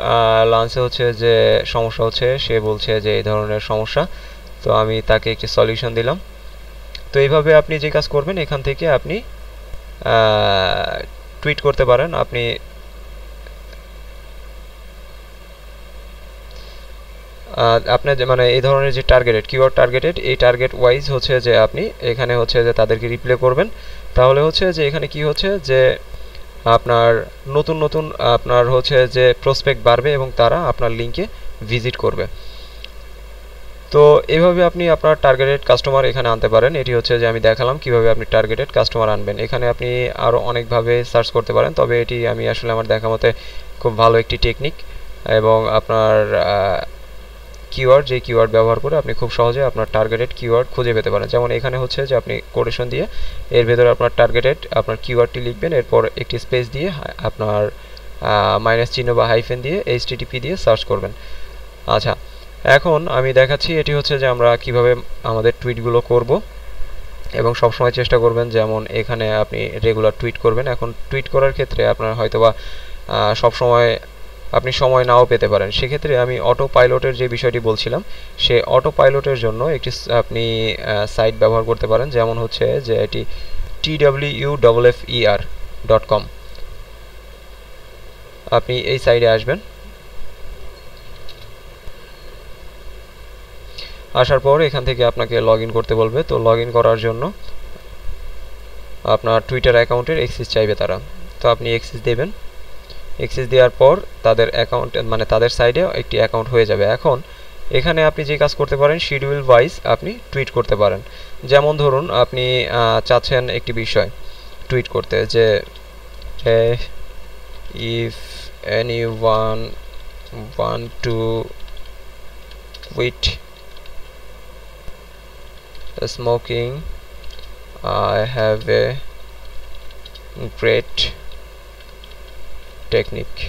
লাঞ্চে হচ্ছে যে সমস্যা হচ্ছে, সে বলছে যে এই ধরনের সমস্যা, তো আমি তাকে একটি সলিউশন দিলাম। তো এইভাবে আপনি যে কাজ করবেন এখান থেকে আপনি টুইট করতে পারেন। আপনি আপনার মানে এই ধরনের যে টার্গেটেড কিওয়ার্ড টার্গেটেড এই টার্গেট ওয়াইজ হচ্ছে যে আপনি এখানে হচ্ছে যে তাদেরকে রিপ্লে করবেন। তাহলে হচ্ছে যে এখানে কি হচ্ছে যে আপনার নতুন নতুন আপনার হচ্ছে যে প্রসপেক্ট বাড়বে এবং তারা আপনার লিঙ্কে ভিজিট করবে। তো এইভাবে আপনি আপনার টার্গেটেড কাস্টমার এখানে আনতে পারেন। এটি হচ্ছে যে আমি দেখালাম কিভাবে আপনি টার্গেটেড কাস্টমার আনবেন। এখানে আপনি আরও অনেকভাবে সার্চ করতে পারেন, তবে এটি আমি আসলে আমার দেখা মতে খুব ভালো একটি টেকনিক এবং আপনার কিওয়ার্ড যে কিওয়ার্ড ব্যবহার করে আপনি খুব সহজে আপনার টার্গেটেড কিওয়ার্ড খুঁজে পেতে পারেন। যেমন এখানে হচ্ছে যে আপনি কোটেশন দিয়ে এর ভেতরে আপনার টার্গেটেড আপনার কিওয়ার্ডটি লিখবেন, এরপর একটি স্পেস দিয়ে আপনার মাইনাস চিহ্ন বা হাইফেন দিয়ে HTTP দিয়ে সার্চ করবেন। আচ্ছা, এখন আমি দেখাচ্ছি এটি হচ্ছে যে আমরা কিভাবে আমাদের টুইটগুলো করব এবং সবসময় চেষ্টা করবেন যেমন এখানে আপনি রেগুলার টুইট করবেন। এখন টুইট করার ক্ষেত্রে আপনার হয়তোবা সবসময় আপনি সময় নাও পেতে পারেন, সেক্ষেত্রে আমি অটো পাইলটের যে বিষয়টি বলছিলাম সে অটো পাইলটের জন্য একটি আপনি সাইট ব্যবহার করতে পারেন। যেমন হচ্ছে যে এটি twuffer.com, আপনি এই সাইটে আসবেন। আসার পর এখান থেকে আপনাকে লগ ইন করতে বলবে। তো লগ ইন করার জন্য আপনার টুইটার অ্যাকাউন্টের অ্যাক্সেস চাইবে তারা, তো আপনি অ্যাক্সেস দেবেন। অ্যাক্সেস দেওয়ার পর তাদের অ্যাকাউন্ট মানে তাদের সাইডে একটি অ্যাকাউন্ট হয়ে যাবে। এখন এখানে আপনি যে কাজ করতে পারেন শিডিউল ওয়াইজ আপনি টুইট করতে পারেন। যেমন ধরুন আপনি চাচ্ছেন একটি বিষয় টুইট করতে যে if anyone want to quit smoking, I have a great technique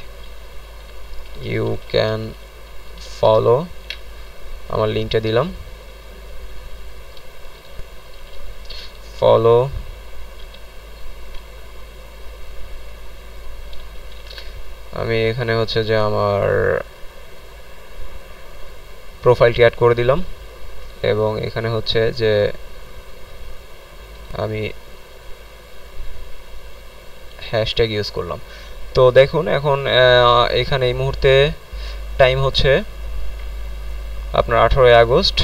you can follow, আমার লিঙ্কটা দিলাম, ফলো আমি এখানে হচ্ছে যে আমার প্রোফাইলটি অ্যাড করে দিলাম এবং এখানে হচ্ছে যে আমি হ্যাশট্যাগ ইউজ করলাম। তো দেখুন এখন এখানে এই মুহূর্তে টাইম হচ্ছে আপনার 18 আগস্ট।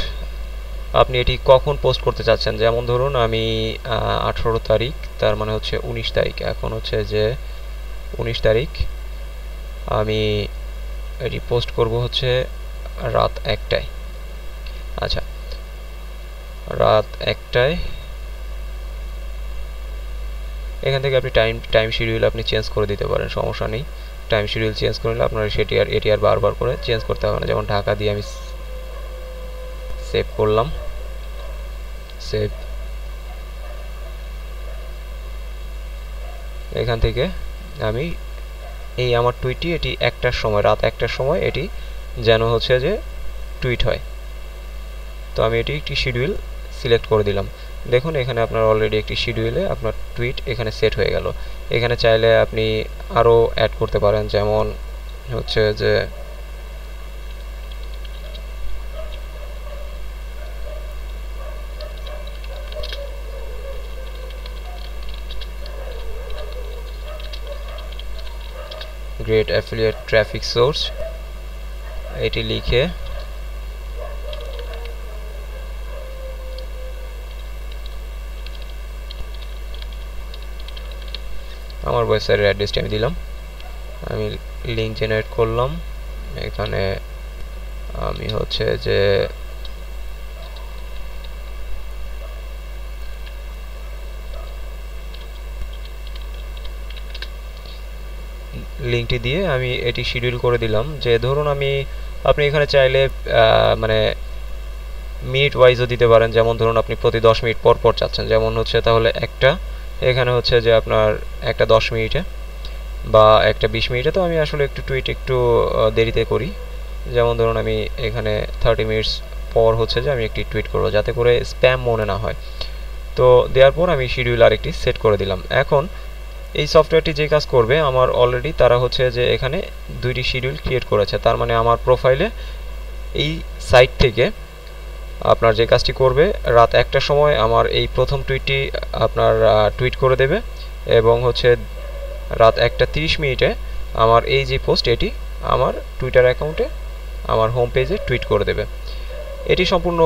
আপনি এটি কখন পোস্ট করতে চাচ্ছেন, যেমন ধরুন আমি 18 তারিখ, তার মানে হচ্ছে 19 তারিখ, এখন হচ্ছে যে 19 তারিখ আমি এটি পোস্ট করব হচ্ছে রাত 1টায়। আচ্ছা, রাত 1টায় এখান থেকে আপনি টাইম শিডিউল আপনি চেঞ্জ করে দিতে পারেন, সমস্যা নেই। টাইম শিডিউল চেঞ্জ করে নিলে আপনার এটি আর বারবার করে চেঞ্জ করতে হবে না। যেমন ঢাকা দিয়ে আমি সেভ করলাম, সেভ। এখান থেকে আমি এই আমার টুইটটি এটি 1টার সময়, রাত 1টার সময় এটি যেন হচ্ছে যে টুইট হয়। তো আমি এটি একটি শিডিউল সিলেক্ট করে দিলাম। দেখুন এখানে আপনার অলরেডি একটি শিডিউলে আপনার টুইট এখানে সেট হয়ে গেল। এখানে চাইলে আপনি আরও অ্যাড করতে পারেন, যেমন হচ্ছে যে গ্রেট অ্যাফিলিয়েট ট্রাফিক সোর্স এটি লিখে আমার ওয়েবসাইটের অ্যাড্রেসটি আমি দিলাম। আমি লিঙ্ক জেনারেট করলাম। এখানে আমি হচ্ছে যে লিঙ্কটি দিয়ে আমি এটি শিডিউল করে দিলাম যে ধরুন আপনি এখানে চাইলে মানে মিনিট ওয়াইজও দিতে পারেন, যেমন ধরুন আপনি প্রতি 10 মিনিট পর পর চাচ্ছেন, যেমন হচ্ছে তাহলে একটা এখানে হচ্ছে যে আপনার একটা 10 মিনিটে বা একটা 20 মিনিটে। তো আমি আসলে একটু টুইট একটু দেরিতে করি, যেমন ধরুন আমি এখানে 30 মিনিটস পর হচ্ছে যে আমি একটি টুইট করবো যাতে করে স্প্যাম মনে না হয়। তো দেওয়ার পর আমি শিডিউল আরেকটি সেট করে দিলাম। এখন এই সফটওয়্যারটি যে কাজ করবে, আমার অলরেডি তারা হচ্ছে যে এখানে 2টি শিডিউল ক্রিয়েট করেছে। তার মানে আমার প্রোফাইলে এই সাইট থেকে আপনার যে কাজটি করবে, রাত 1টার সময় আমার এই প্রথম টুইটটি আপনার টুইট করে দেবে এবং হচ্ছে রাত 1:30 মিনিটে আমার এই যে পোস্ট এটি আমার টুইটার অ্যাকাউন্টে আমার হোম পেজে টুইট করে দেবে। এটি সম্পূর্ণ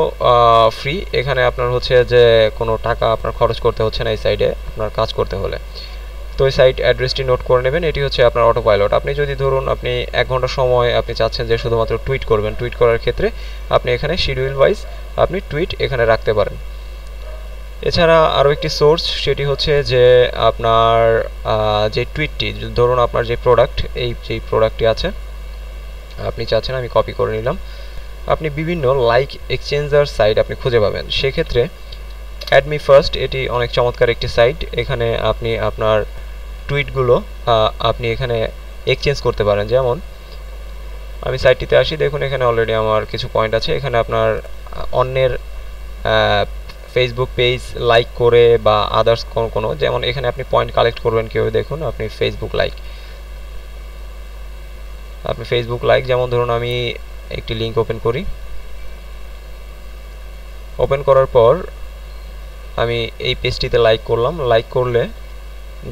ফ্রি। এখানে আপনার হচ্ছে যে কোনো টাকা আপনার খরচ করতে হচ্ছে না এই সাইডে আপনার কাজ করতে হলে। তো এই সাইট অ্যাড্রেসটি নোট করে নেবেন। এটি হচ্ছে আপনার অটো পাইলট। আপনি যদি ধরুন আপনি 1 ঘন্টা সময় আপনি চাচ্ছেন যে শুধুমাত্র টুইট করবেন, টুইট করার ক্ষেত্রে আপনি এখানে শিডিউল ওয়াইজ আপনি টুইট এখানে রাখতে পারেন। এছাড়া আরও একটি সোর্স, সেটি হচ্ছে যে আপনার যে টুইটটি ধরুন আপনার যে প্রোডাক্ট, এই যে প্রোডাক্টটি আছে আপনি চাচ্ছেন, আমি কপি করে নিলাম। আপনি বিভিন্ন লাইক এক্সচেঞ্জার সাইট আপনি খুঁজে পাবেন। সেক্ষেত্রে অ্যাডমি ফার্স্ট এটি অনেক চমৎকার একটি সাইট। এখানে আপনি আপনার টুইটগুলো আপনি এখানে এক্সচেঞ্জ করতে পারেন। যেমন আমি সাইটটিতে আসি, দেখুন এখানে অলরেডি আমার কিছু পয়েন্ট আছে। এখানে আপনার অন্যের ফেসবুক পেজ লাইক করে বা আদার্স কোনো যেমন এখানে আপনি পয়েন্ট কালেক্ট করবেন কেউ, দেখুন আপনি ফেসবুক লাইক যেমন ধরুন আমি একটি লিঙ্ক ওপেন করি। ওপেন করার পর আমি এই পেজটিতে লাইক করলাম। লাইক করলে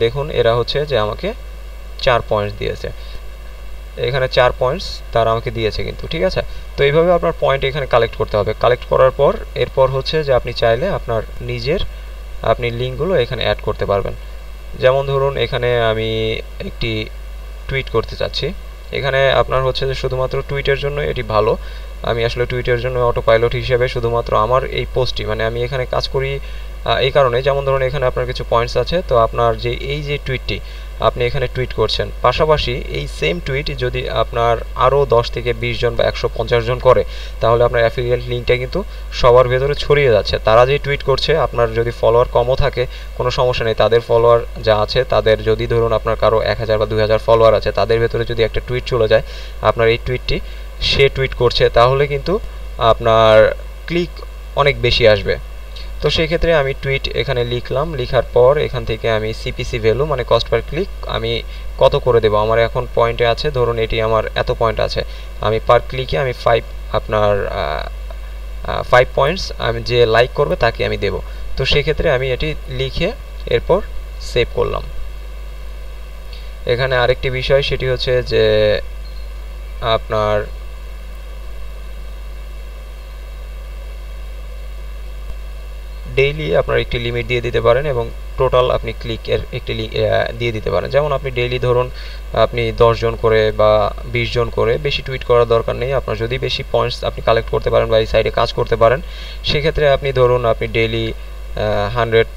দেখুন এরা হচ্ছে যে আমাকে 4 পয়েন্টস দিয়েছে। এখানে 4 পয়েন্টস তারা আমাকে দিয়েছে কিন্তু, ঠিক আছে। তো এইভাবে আপনার পয়েন্ট এখানে কালেক্ট করতে হবে। কালেক্ট করার পর এরপর হচ্ছে যে আপনি চাইলে আপনার নিজের আপনি লিঙ্কগুলো এখানে অ্যাড করতে পারবেন। যেমন ধরুন এখানে আমি একটি টুইট করতে চাচ্ছি। এখানে আপনার হচ্ছে যে শুধুমাত্র টুইটের জন্য এটি ভালো। আমি আসলে টুইটের জন্য অটো পাইলট হিসেবে শুধুমাত্র আমার এই পোস্টটি, মানে আমি এখানে কাজ করি এই কারণে, যেমন ধরুন এখানে আপনার কিছু পয়েন্টস আছে। তো আপনার যে এই যে টুইটটি আপনি এখানে টুইট করছেন, পাশাপাশি এই সেম টুইট যদি আপনার আরও 10 থেকে 20 জন বা 150 জন করে, তাহলে আপনার অ্যাফিলিয়েট লিঙ্কটা কিন্তু সবার ভেতরে ছড়িয়ে যাচ্ছে। তারা যে টুইট করছে, আপনার যদি ফলোয়ার কমও থাকে কোনো সমস্যা নেই, তাদের ফলোয়ার যা আছে তাদের যদি ধরুন আপনার কারো 1000 বা 2000 ফলোয়ার আছে, তাদের ভেতরে যদি একটা টুইট চলে যায় আপনার এই টুইটটি সে টুইট করছে, তাহলে কিন্তু আপনার ক্লিক অনেক বেশি আসবে। তো সেই ক্ষেত্রে আমি টুইট এখানে লিখলাম। লিখার পর এখান থেকে আমি সিপিসি ভ্যালু মানে কস্ট পার ক্লিক আমি কত করে দেব। আমার এখন পয়েন্টে আছে, ধরুন এটি আমার এত পয়েন্ট আছে, আমি পার ক্লিকে আমি 5 পয়েন্টস আমি যে লাইক করবে তাকে আমি দেব। তো সেই ক্ষেত্রে আমি এটি লিখে এরপর সেভ করলাম। এখানে আরেকটি বিষয়, সেটি হচ্ছে যে আপনার ডেইলি আপনার একটি লিমিট দিয়ে দিতে পারেন এবং টোটাল আপনি ক্লিকের একটি দিয়ে দিতে পারেন। যেমন আপনি ডেইলি ধরুন আপনি 10 জন করে বা 20 জন করে, বেশি টুইট করার দরকার নেই। আপনার যদি বেশি পয়েন্টস আপনি কালেক্ট করতে পারেন বা এই সাইডে কাজ করতে পারেন, সেক্ষেত্রে আপনি ধরুন আপনি ডেইলি 100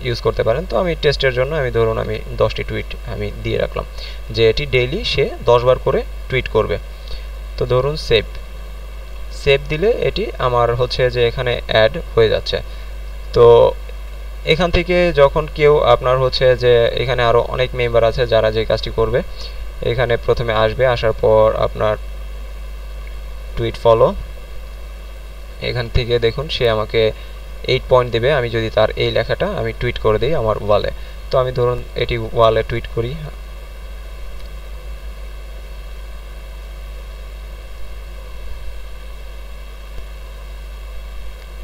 ইউজ করতে পারেন। তো আমি টেস্টের জন্য আমি ধরুন আমি 10টি টুইট আমি দিয়ে রাখলাম যে এটি ডেইলি সে 10 বার করে টুইট করবে। তো ধরুন সেভ দিলে এটি আমার হচ্ছে যে এখানে অ্যাড হয়ে যাচ্ছে। তো এখান থেকে যখন কেউ আপনার হচ্ছে যে এখানে আরও অনেক মেম্বার আছে যারা যে কাজটি করবে, এখানে প্রথমে আসবে, আসার পর আপনার টুইট ফলো, এখান থেকে দেখুন সে আমাকে 8 পয়েন্ট দেবে আমি যদি তার এই লেখাটা আমি টুইট করে দিই আমার ওয়ালে। তো আমি ধরুন এটি ওয়ালে টুইট করি।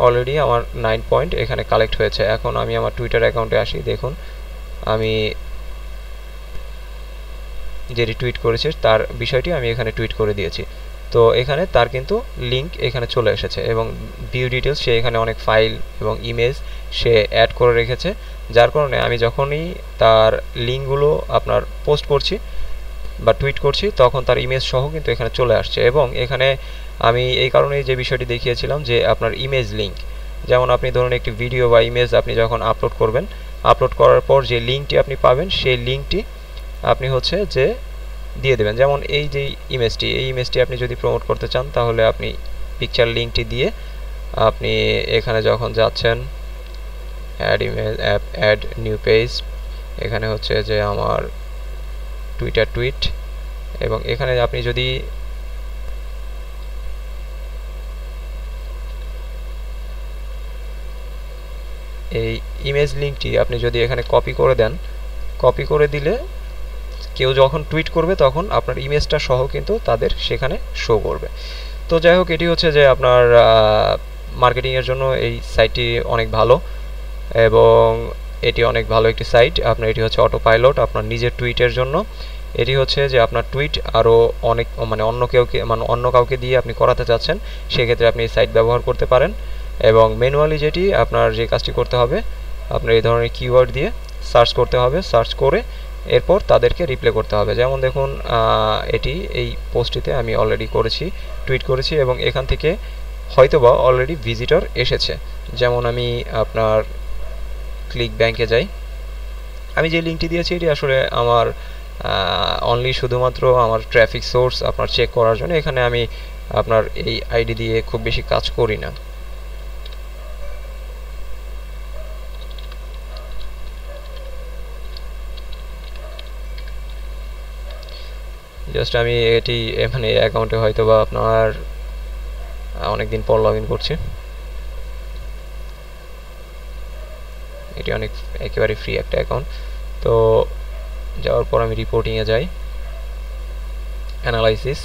অলরেডি আমার 9 পয়েন্ট এখানে কালেক্ট হয়েছে। এখন আমি আমার টুইটার অ্যাকাউন্টে আসি, দেখুন আমি যেটি টুইট করেছে তার বিষয়টি আমি এখানে টুইট করে দিয়েছি। তো এখানে তার কিন্তু লিঙ্ক এখানে চলে এসেছে এবং ভিউ ডিটেলস সে এখানে অনেক ফাইল এবং ইমেজ সে অ্যাড করে রেখেছে, যার কারণে আমি যখনই তার লিঙ্কগুলো আপনার পোস্ট করছি বা টুইট করছি তখন তার ইমেজ সহ কিন্তু এখানে চলে আসছে। এবং এখানে আমি এই কারণেই যে বিষয়টি দেখিয়েছিলাম যে আপনার ইমেজ লিঙ্ক, যেমন আপনি ধরুন একটি ভিডিও বা ইমেজ আপনি যখন আপলোড করবেন, আপলোড করার পর যে লিঙ্কটি আপনি পাবেন সেই লিঙ্কটি আপনি হচ্ছে যে দিয়ে দেবেন। যেমন এই যে ইমেজটি আপনি যদি প্রমোট করতে চান তাহলে আপনি পিকচার লিঙ্কটি দিয়ে আপনি এখানে যখন যাচ্ছেন add image add new page, এখানে হচ্ছে যে আমার টুইটার টুইট, এবং এখানে আপনি যদি এই ইমেজ লিঙ্কটি আপনি যদি এখানে কপি করে দেন, কপি করে দিলে কেউ যখন টুইট করবে তখন আপনার ইমেজটা সহ কিন্তু তাদের সেখানে শো করবে। তো যাই হোক, এটি হচ্ছে যে আপনার মার্কেটিংয়ের জন্য এই সাইটটি অনেক ভালো এবং এটি অনেক ভালো একটি সাইট। আপনার এটি হচ্ছে অটো পাইলট আপনার নিজের টুইটের জন্য। এটি হচ্ছে যে আপনার টুইট আরও অনেক অন্য কাউকে দিয়ে আপনি করাতে চাচ্ছেন, সেক্ষেত্রে আপনি এই সাইট ব্যবহার করতে পারেন। এবং ম্যানুয়ালি যেটি আপনার যে কাজটি করতে হবে, আপনার এই ধরনের কিওয়ার্ড দিয়ে সার্চ করতে হবে, সার্চ করে এরপর তাদেরকে রিপ্লাই করতে হবে। যেমন দেখুন এই পোস্টটিতে আমি অলরেডি টুইট করেছি এবং এখান থেকে হয়তোবা অলরেডি ভিজিটর এসেছে। যেমন আমি আপনার ক্লিক ব্যাংকে যাই, আমি যে লিঙ্কটি দিয়েছি এটি আসলে আমার অনলি শুধুমাত্র আমার ট্রাফিক সোর্স আপনার চেক করার জন্য। এখানে আমি আপনার এই আইডি দিয়ে খুব বেশি কাজ করি না। জাস্ট আমি এটি মানে অ্যাকাউন্টে হয়তো বা আপনার অনেকদিন পর লগ ইন করছি। এটি একেবারে ফ্রি একটা অ্যাকাউন্ট। তো যাওয়ার পর আমি রিপোর্টিংয়ে যাই, অ্যানালাইসিস,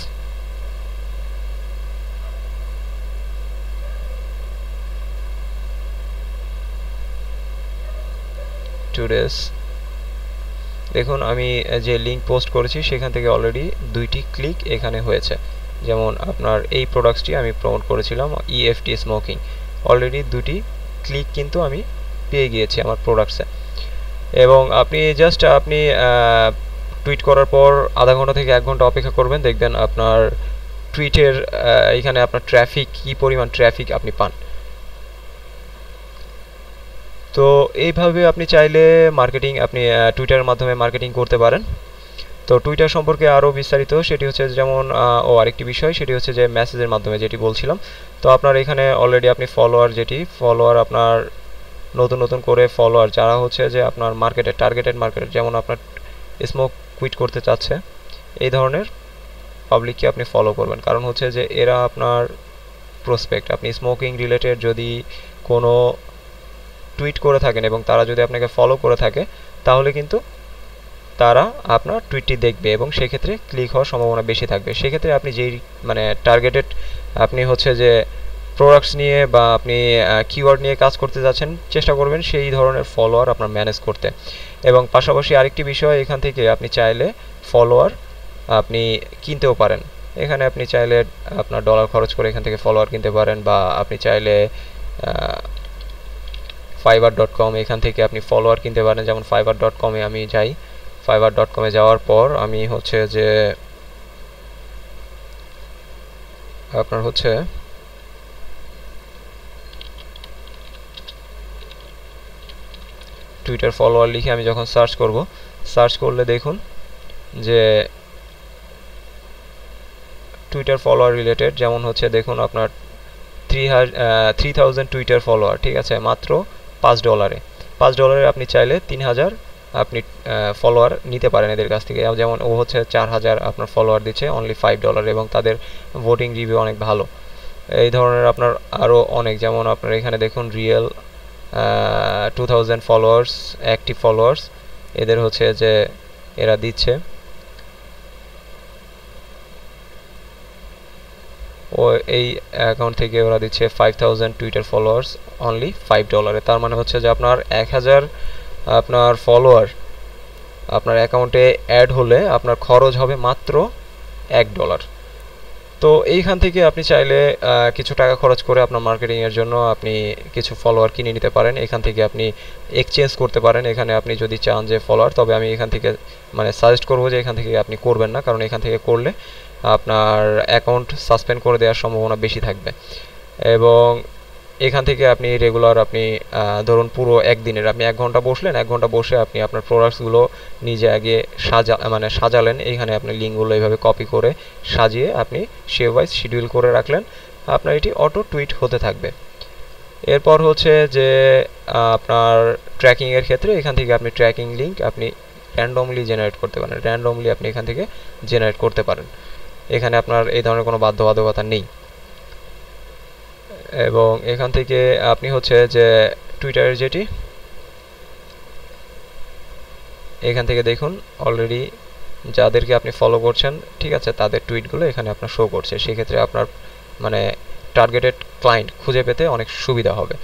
টুডেস। দেখুন আমি যে লিঙ্ক পোস্ট করেছি সেখান থেকে অলরেডি 2টি ক্লিক এখানে হয়েছে। যেমন আপনার এই প্রোডাক্টসটি আমি প্রমোট করেছিলাম EFT স্মোকিং, অলরেডি 2টি ক্লিক কিন্তু আমি পেয়ে গিয়েছি আমার প্রোডাক্টসে। এবং আপনি টুইট করার পর আধা ঘন্টা থেকে 1 ঘন্টা অপেক্ষা করবেন, দেখবেন আপনার টুইটের এখানে আপনার কী পরিমাণ ট্রাফিক আপনি পান। তো এইভাবে আপনি চাইলে আপনি টুইটারের মাধ্যমে মার্কেটিং করতে পারেন। তো টুইটার সম্পর্কে আরও বিস্তারিত সেটি হচ্ছে যেমন আরেকটি বিষয় সেটি হচ্ছে যে মেসেজের মাধ্যমে যেটি বলছিলাম। তো আপনার এখানে অলরেডি আপনি ফলোয়ার আপনার নতুন করে ফলোয়ার যারা হচ্ছে যে আপনার টার্গেটেড মার্কেটের, যেমন আপনার স্মোক কুইট করতে চাচ্ছে এই ধরনের পাবলিককে আপনি ফলো করবেন। কারণ হচ্ছে যে এরা আপনার প্রসপেক্ট। আপনি স্মোকিং রিলেটেড যদি কোনো টুইট করে থাকেন এবং তারা যদি আপনাকে ফলো করে থাকে তাহলে কিন্তু তারা আপনার টুইটটি দেখবে এবং সেক্ষেত্রে ক্লিক হওয়ার সম্ভাবনা বেশি থাকবে। সেক্ষেত্রে আপনি যেই টার্গেটেড আপনি হচ্ছে যে প্রোডাক্টস নিয়ে বা আপনি কিওয়ার্ড নিয়ে কাজ করতে যাচ্ছেন, চেষ্টা করবেন সেই ধরনের ফলোয়ার আপনার ম্যানেজ করতে। এবং পাশাপাশি আরেকটি বিষয়, এখান থেকে আপনি চাইলে ফলোয়ার আপনি কিনতেও পারেন। এখানে আপনি চাইলে আপনার ডলার খরচ করে এখান থেকে ফলোয়ার কিনতে পারেন, বা আপনি চাইলে fiverr.com এখান থেকে আপনি ফলোয়ার কিনতে পারেন। যেমন fiverr.com-এ আমি যাই, fiverr.com-এ যাওয়ার পর আমি হচ্ছে যে আপনার হচ্ছে টুইটার ফলোয়ার লিখে আমি যখন সার্চ করলে দেখুন যে টুইটার ফলোয়ার রিলেটেড, যেমন হচ্ছে দেখুন আপনার 3000 টুইটার ফলোয়ার, ঠিক আছে, মাত্র $5 আপনি চাইলে 3000 আপনি ফলোয়ার নিতে পারেন এদের কাছ থেকে। যেমন ও হচ্ছে 4000 আপনার ফলোয়ার দিচ্ছে অনলি $5, এবং তাদের ভোটিং রিভিউ অনেক ভালো। এই ধরনের আপনার আরও অনেক, যেমন আপনার এখানে দেখুন রিয়েল 2000 ফলোয়ার্স, অ্যাক্টিভ ফলোয়ার্স এদের হচ্ছে যে এরা দিচ্ছে। ও এই অ্যাকাউন্ট থেকে ওরা দিচ্ছে 5000 টুইটার ফলোয়ার্স অনলি $5। তার মানে হচ্ছে যে আপনার 1000 আপনার ফলোয়ার আপনার অ্যাকাউন্টে অ্যাড হলে আপনার খরচ হবে মাত্র $1। তো এইখান থেকে আপনি চাইলে কিছু টাকা খরচ করে আপনার মার্কেটিংয়ের জন্য আপনি কিছু ফলোয়ার কিনে নিতে পারেন। এখান থেকে আপনি এক্সচেঞ্জ করতে পারেন। এখানে আপনি যদি চান যে ফলোয়ার, তবে আমি এখান থেকে মানে সাজেস্ট করবো যে এখান থেকে আপনি করবেন না, কারণ এখান থেকে করলে আপনার অ্যাকাউন্ট সাসপেন্ড করে দেওয়ার সম্ভাবনা বেশি থাকবে। এবং এখান থেকে আপনি রেগুলার আপনি ধরুন পুরো একদিনের আপনি 1 ঘন্টা বসলেন, 1 ঘন্টা বসে আপনি আপনার প্রোডাক্টসগুলো নিজে আগে সাজালেন। এইখানে আপনি লিঙ্কগুলো এইভাবে কপি করে সাজিয়ে আপনি সেভ ওয়াইজ শিডিউল করে রাখলেন, আপনার এটি অটো টুইট হতে থাকবে। এরপর হচ্ছে যে আপনার ট্র্যাকিংয়ের ক্ষেত্রে এখান থেকে আপনি ট্র্যাকিং লিঙ্ক আপনি র্যান্ডমলি জেনারেট করতে পারেন। র্যান্ডমলি আপনি এখান থেকে জেনারেট করতে পারেন। এখানে আপনার এই ধরনের কোনো বাধ্যবাধকতা নেই। এবং এখান থেকে আপনি হচ্ছে যে টুইটারের যেটি এখান থেকে দেখুন অলরেডি যাদেরকে আপনি ফলো করছেন, ঠিক আছে, তাদের টুইটগুলো এখানে আপনার শো করছে। সেক্ষেত্রে আপনার মানে টার্গেটেড ক্লায়েন্ট খুঁজে পেতে অনেক সুবিধা হবে।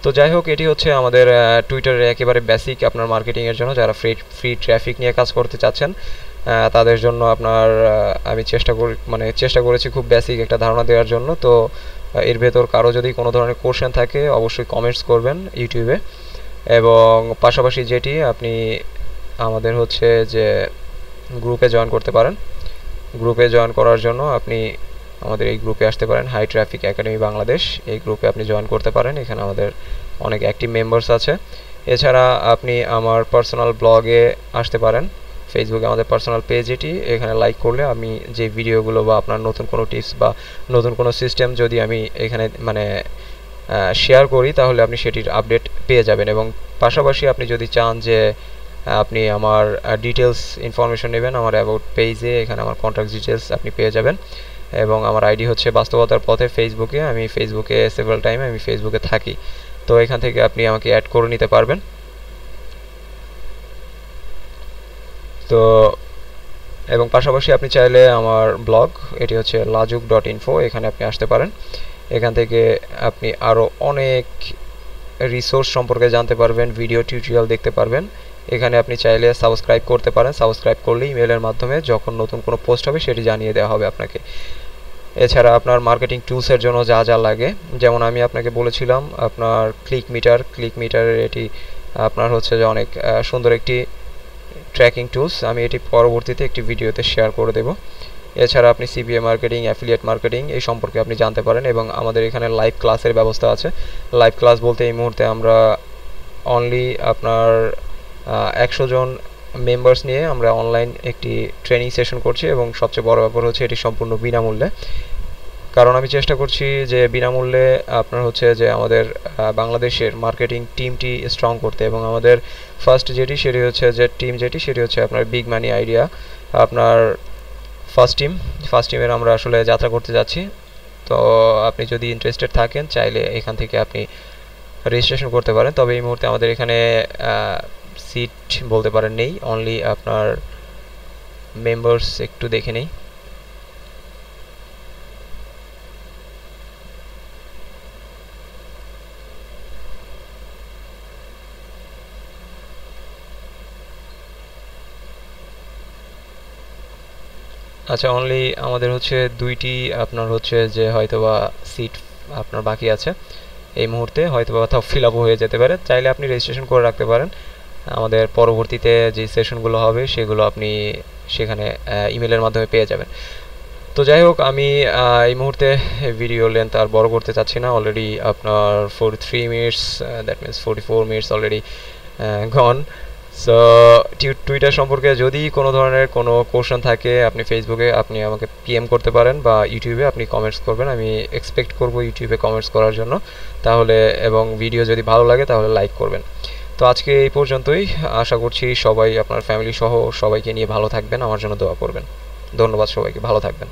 তো যাই হোক, এটি হচ্ছে আমাদের টুইটারের একেবারে বেসিক আপনার মার্কেটিংয়ের জন্য যারা ফ্রি ট্রাফিক নিয়ে কাজ করতে চাচ্ছেন তাদের জন্য আপনার আমি চেষ্টা করেছি খুব বেসিক একটা ধারণা দেওয়ার জন্য। তো এর ভেতর কারো যদি কোনো ধরনের কোশ্চেন থাকে অবশ্যই কমেন্টস করবেন ইউটিউবে। এবং পাশাপাশি যেটি আপনি আমাদের হচ্ছে যে গ্রুপে জয়েন করতে পারেন। গ্রুপে জয়েন করার জন্য আপনি আমাদের এই গ্রুপে আসতে পারেন, হাই ট্রাফিক একাডেমি বাংলাদেশ। এই গ্রুপে আপনি জয়েন করতে পারেন। এখানে আমাদের অনেক অ্যাক্টিভ মেম্বার্স আছে। এছাড়া আপনি আমার পার্সোনাল ব্লগে আসতে পারেন, ফেসবুকে আমাদের পার্সোনাল পেজ এটি। এখানে লাইক করলে আমি যে ভিডিওগুলো বা আপনার নতুন কোনো টিপস বা নতুন কোনো সিস্টেম যদি আমি এখানে শেয়ার করি তাহলে আপনি সেটির আপডেট পেয়ে যাবেন। এবং পাশাপাশি আপনি যদি চান যে আপনি আমার ডিটেলস ইনফরমেশন নেবেন, আমার অ্যাবাউট পেজে এখানে আমার কন্ট্যাক্ট ডিটেলস আপনি পেয়ে যাবেন। এবং আমার আইডি হচ্ছে বাস্তবতার পথে ফেসবুকে। আমি ফেসবুকে সেভারাল টাইমে আমি ফেসবুকে থাকি। তো এখান থেকে আপনি আমাকে অ্যাড করে নিতে পারবেন। তো এবং পাশাপাশি আপনি চাইলে আমার ব্লগ, এটি হচ্ছে lajuk.info, এখানে আপনি আসতে পারেন। এখান থেকে আপনি আরও অনেক রিসোর্স সম্পর্কে জানতে পারবেন, ভিডিও টিউটোরিয়াল দেখতে পারবেন। এখানে আপনি চাইলে সাবস্ক্রাইব করতে পারেন। সাবস্ক্রাইব করলে ইমেলের মাধ্যমে যখন নতুন কোনো পোস্ট হবে সেটি জানিয়ে দেওয়া হবে আপনাকে। এছাড়া আপনার মার্কেটিং টুলসের জন্য যা যা লাগে, যেমন আমি আপনাকে বলেছিলাম আপনার ক্লিক মিটারের এটি আপনার হচ্ছে যে অনেক সুন্দর একটি ট্র্যাকিং টুলস। আমি এটি পরবর্তীতে একটি ভিডিওতে শেয়ার করে দেব। এছাড়া আপনি সিপিএ মার্কেটিং, অ্যাফিলিয়েট মার্কেটিং এই সম্পর্কে আপনি জানতে পারেন। এবং আমাদের এখানে লাইভ ক্লাসের ব্যবস্থা আছে। লাইভ ক্লাস বলতে এই মুহূর্তে আমরা অনলি আপনার 100 জন মেম্বার্স নিয়ে আমরা অনলাইন একটি ট্রেনিং সেশন করছি। এবং সবচেয়ে বড় ব্যাপার হচ্ছে এটি সম্পূর্ণ বিনামূল্যে, কারণ আমি চেষ্টা করছি যে বিনামূল্যে আপনার হচ্ছে যে আমাদের বাংলাদেশের মার্কেটিং টিমটি স্ট্রং করতে। এবং আমাদের ফার্স্ট সেটি হচ্ছে আপনার বিগ মানি আইডিয়া। আপনার ফার্স্ট টিমের আমরা আসলে যাত্রা করতে যাচ্ছি। তো আপনি যদি ইন্টারেস্টেড থাকেন চাইলে এখান থেকে আপনি রেজিস্ট্রেশন করতে পারেন। তবে এই মুহূর্তে আমাদের এখানে সিট বলতে পারেন নেই, অনলি আপনার মেম্বার্স। একটু দেখে নেই। আচ্ছা, অনলি আমাদের হচ্ছে 2টি আপনার হচ্ছে যে হয়তোবা সিট আপনার বাকি আছে এই মুহূর্তে, হয়তোবা কোথাও ফিল আপ হয়ে যেতে পারে। চাইলে আপনি রেজিস্ট্রেশন করে রাখতে পারেন। আমাদের পরবর্তীতে যে সেশনগুলো হবে সেগুলো আপনি সেখানে ইমেলের মাধ্যমে পেয়ে যাবেন। তো যাই হোক, আমি এই মুহূর্তে ভিডিও লেন্থ আর বড় করতে চাচ্ছি না। অলরেডি আপনার 43 minutes, that means 44 minutes already gone. So Twitter সম্পর্কে যদি কোনো ধরনের কোনো কোশ্চেন থাকে আপনি ফেসবুকে আপনি আমাকে পিএম করতে পারেন, বা ইউটিউবে আপনি কমেন্টস করবেন। আমি এক্সপেক্ট করব ইউটিউবে কমেন্টস করার জন্য। তাহলে এবং ভিডিও যদি ভালো লাগে তাহলে লাইক করবেন। তো আজকে এই পর্যন্তই। আশা করছি সবাই আপনার ফ্যামিলি সহ সবাইকে নিয়ে ভালো থাকবেন, আমার জন্য দোয়া করবেন। ধন্যবাদ সবাইকে, ভালো থাকবেন।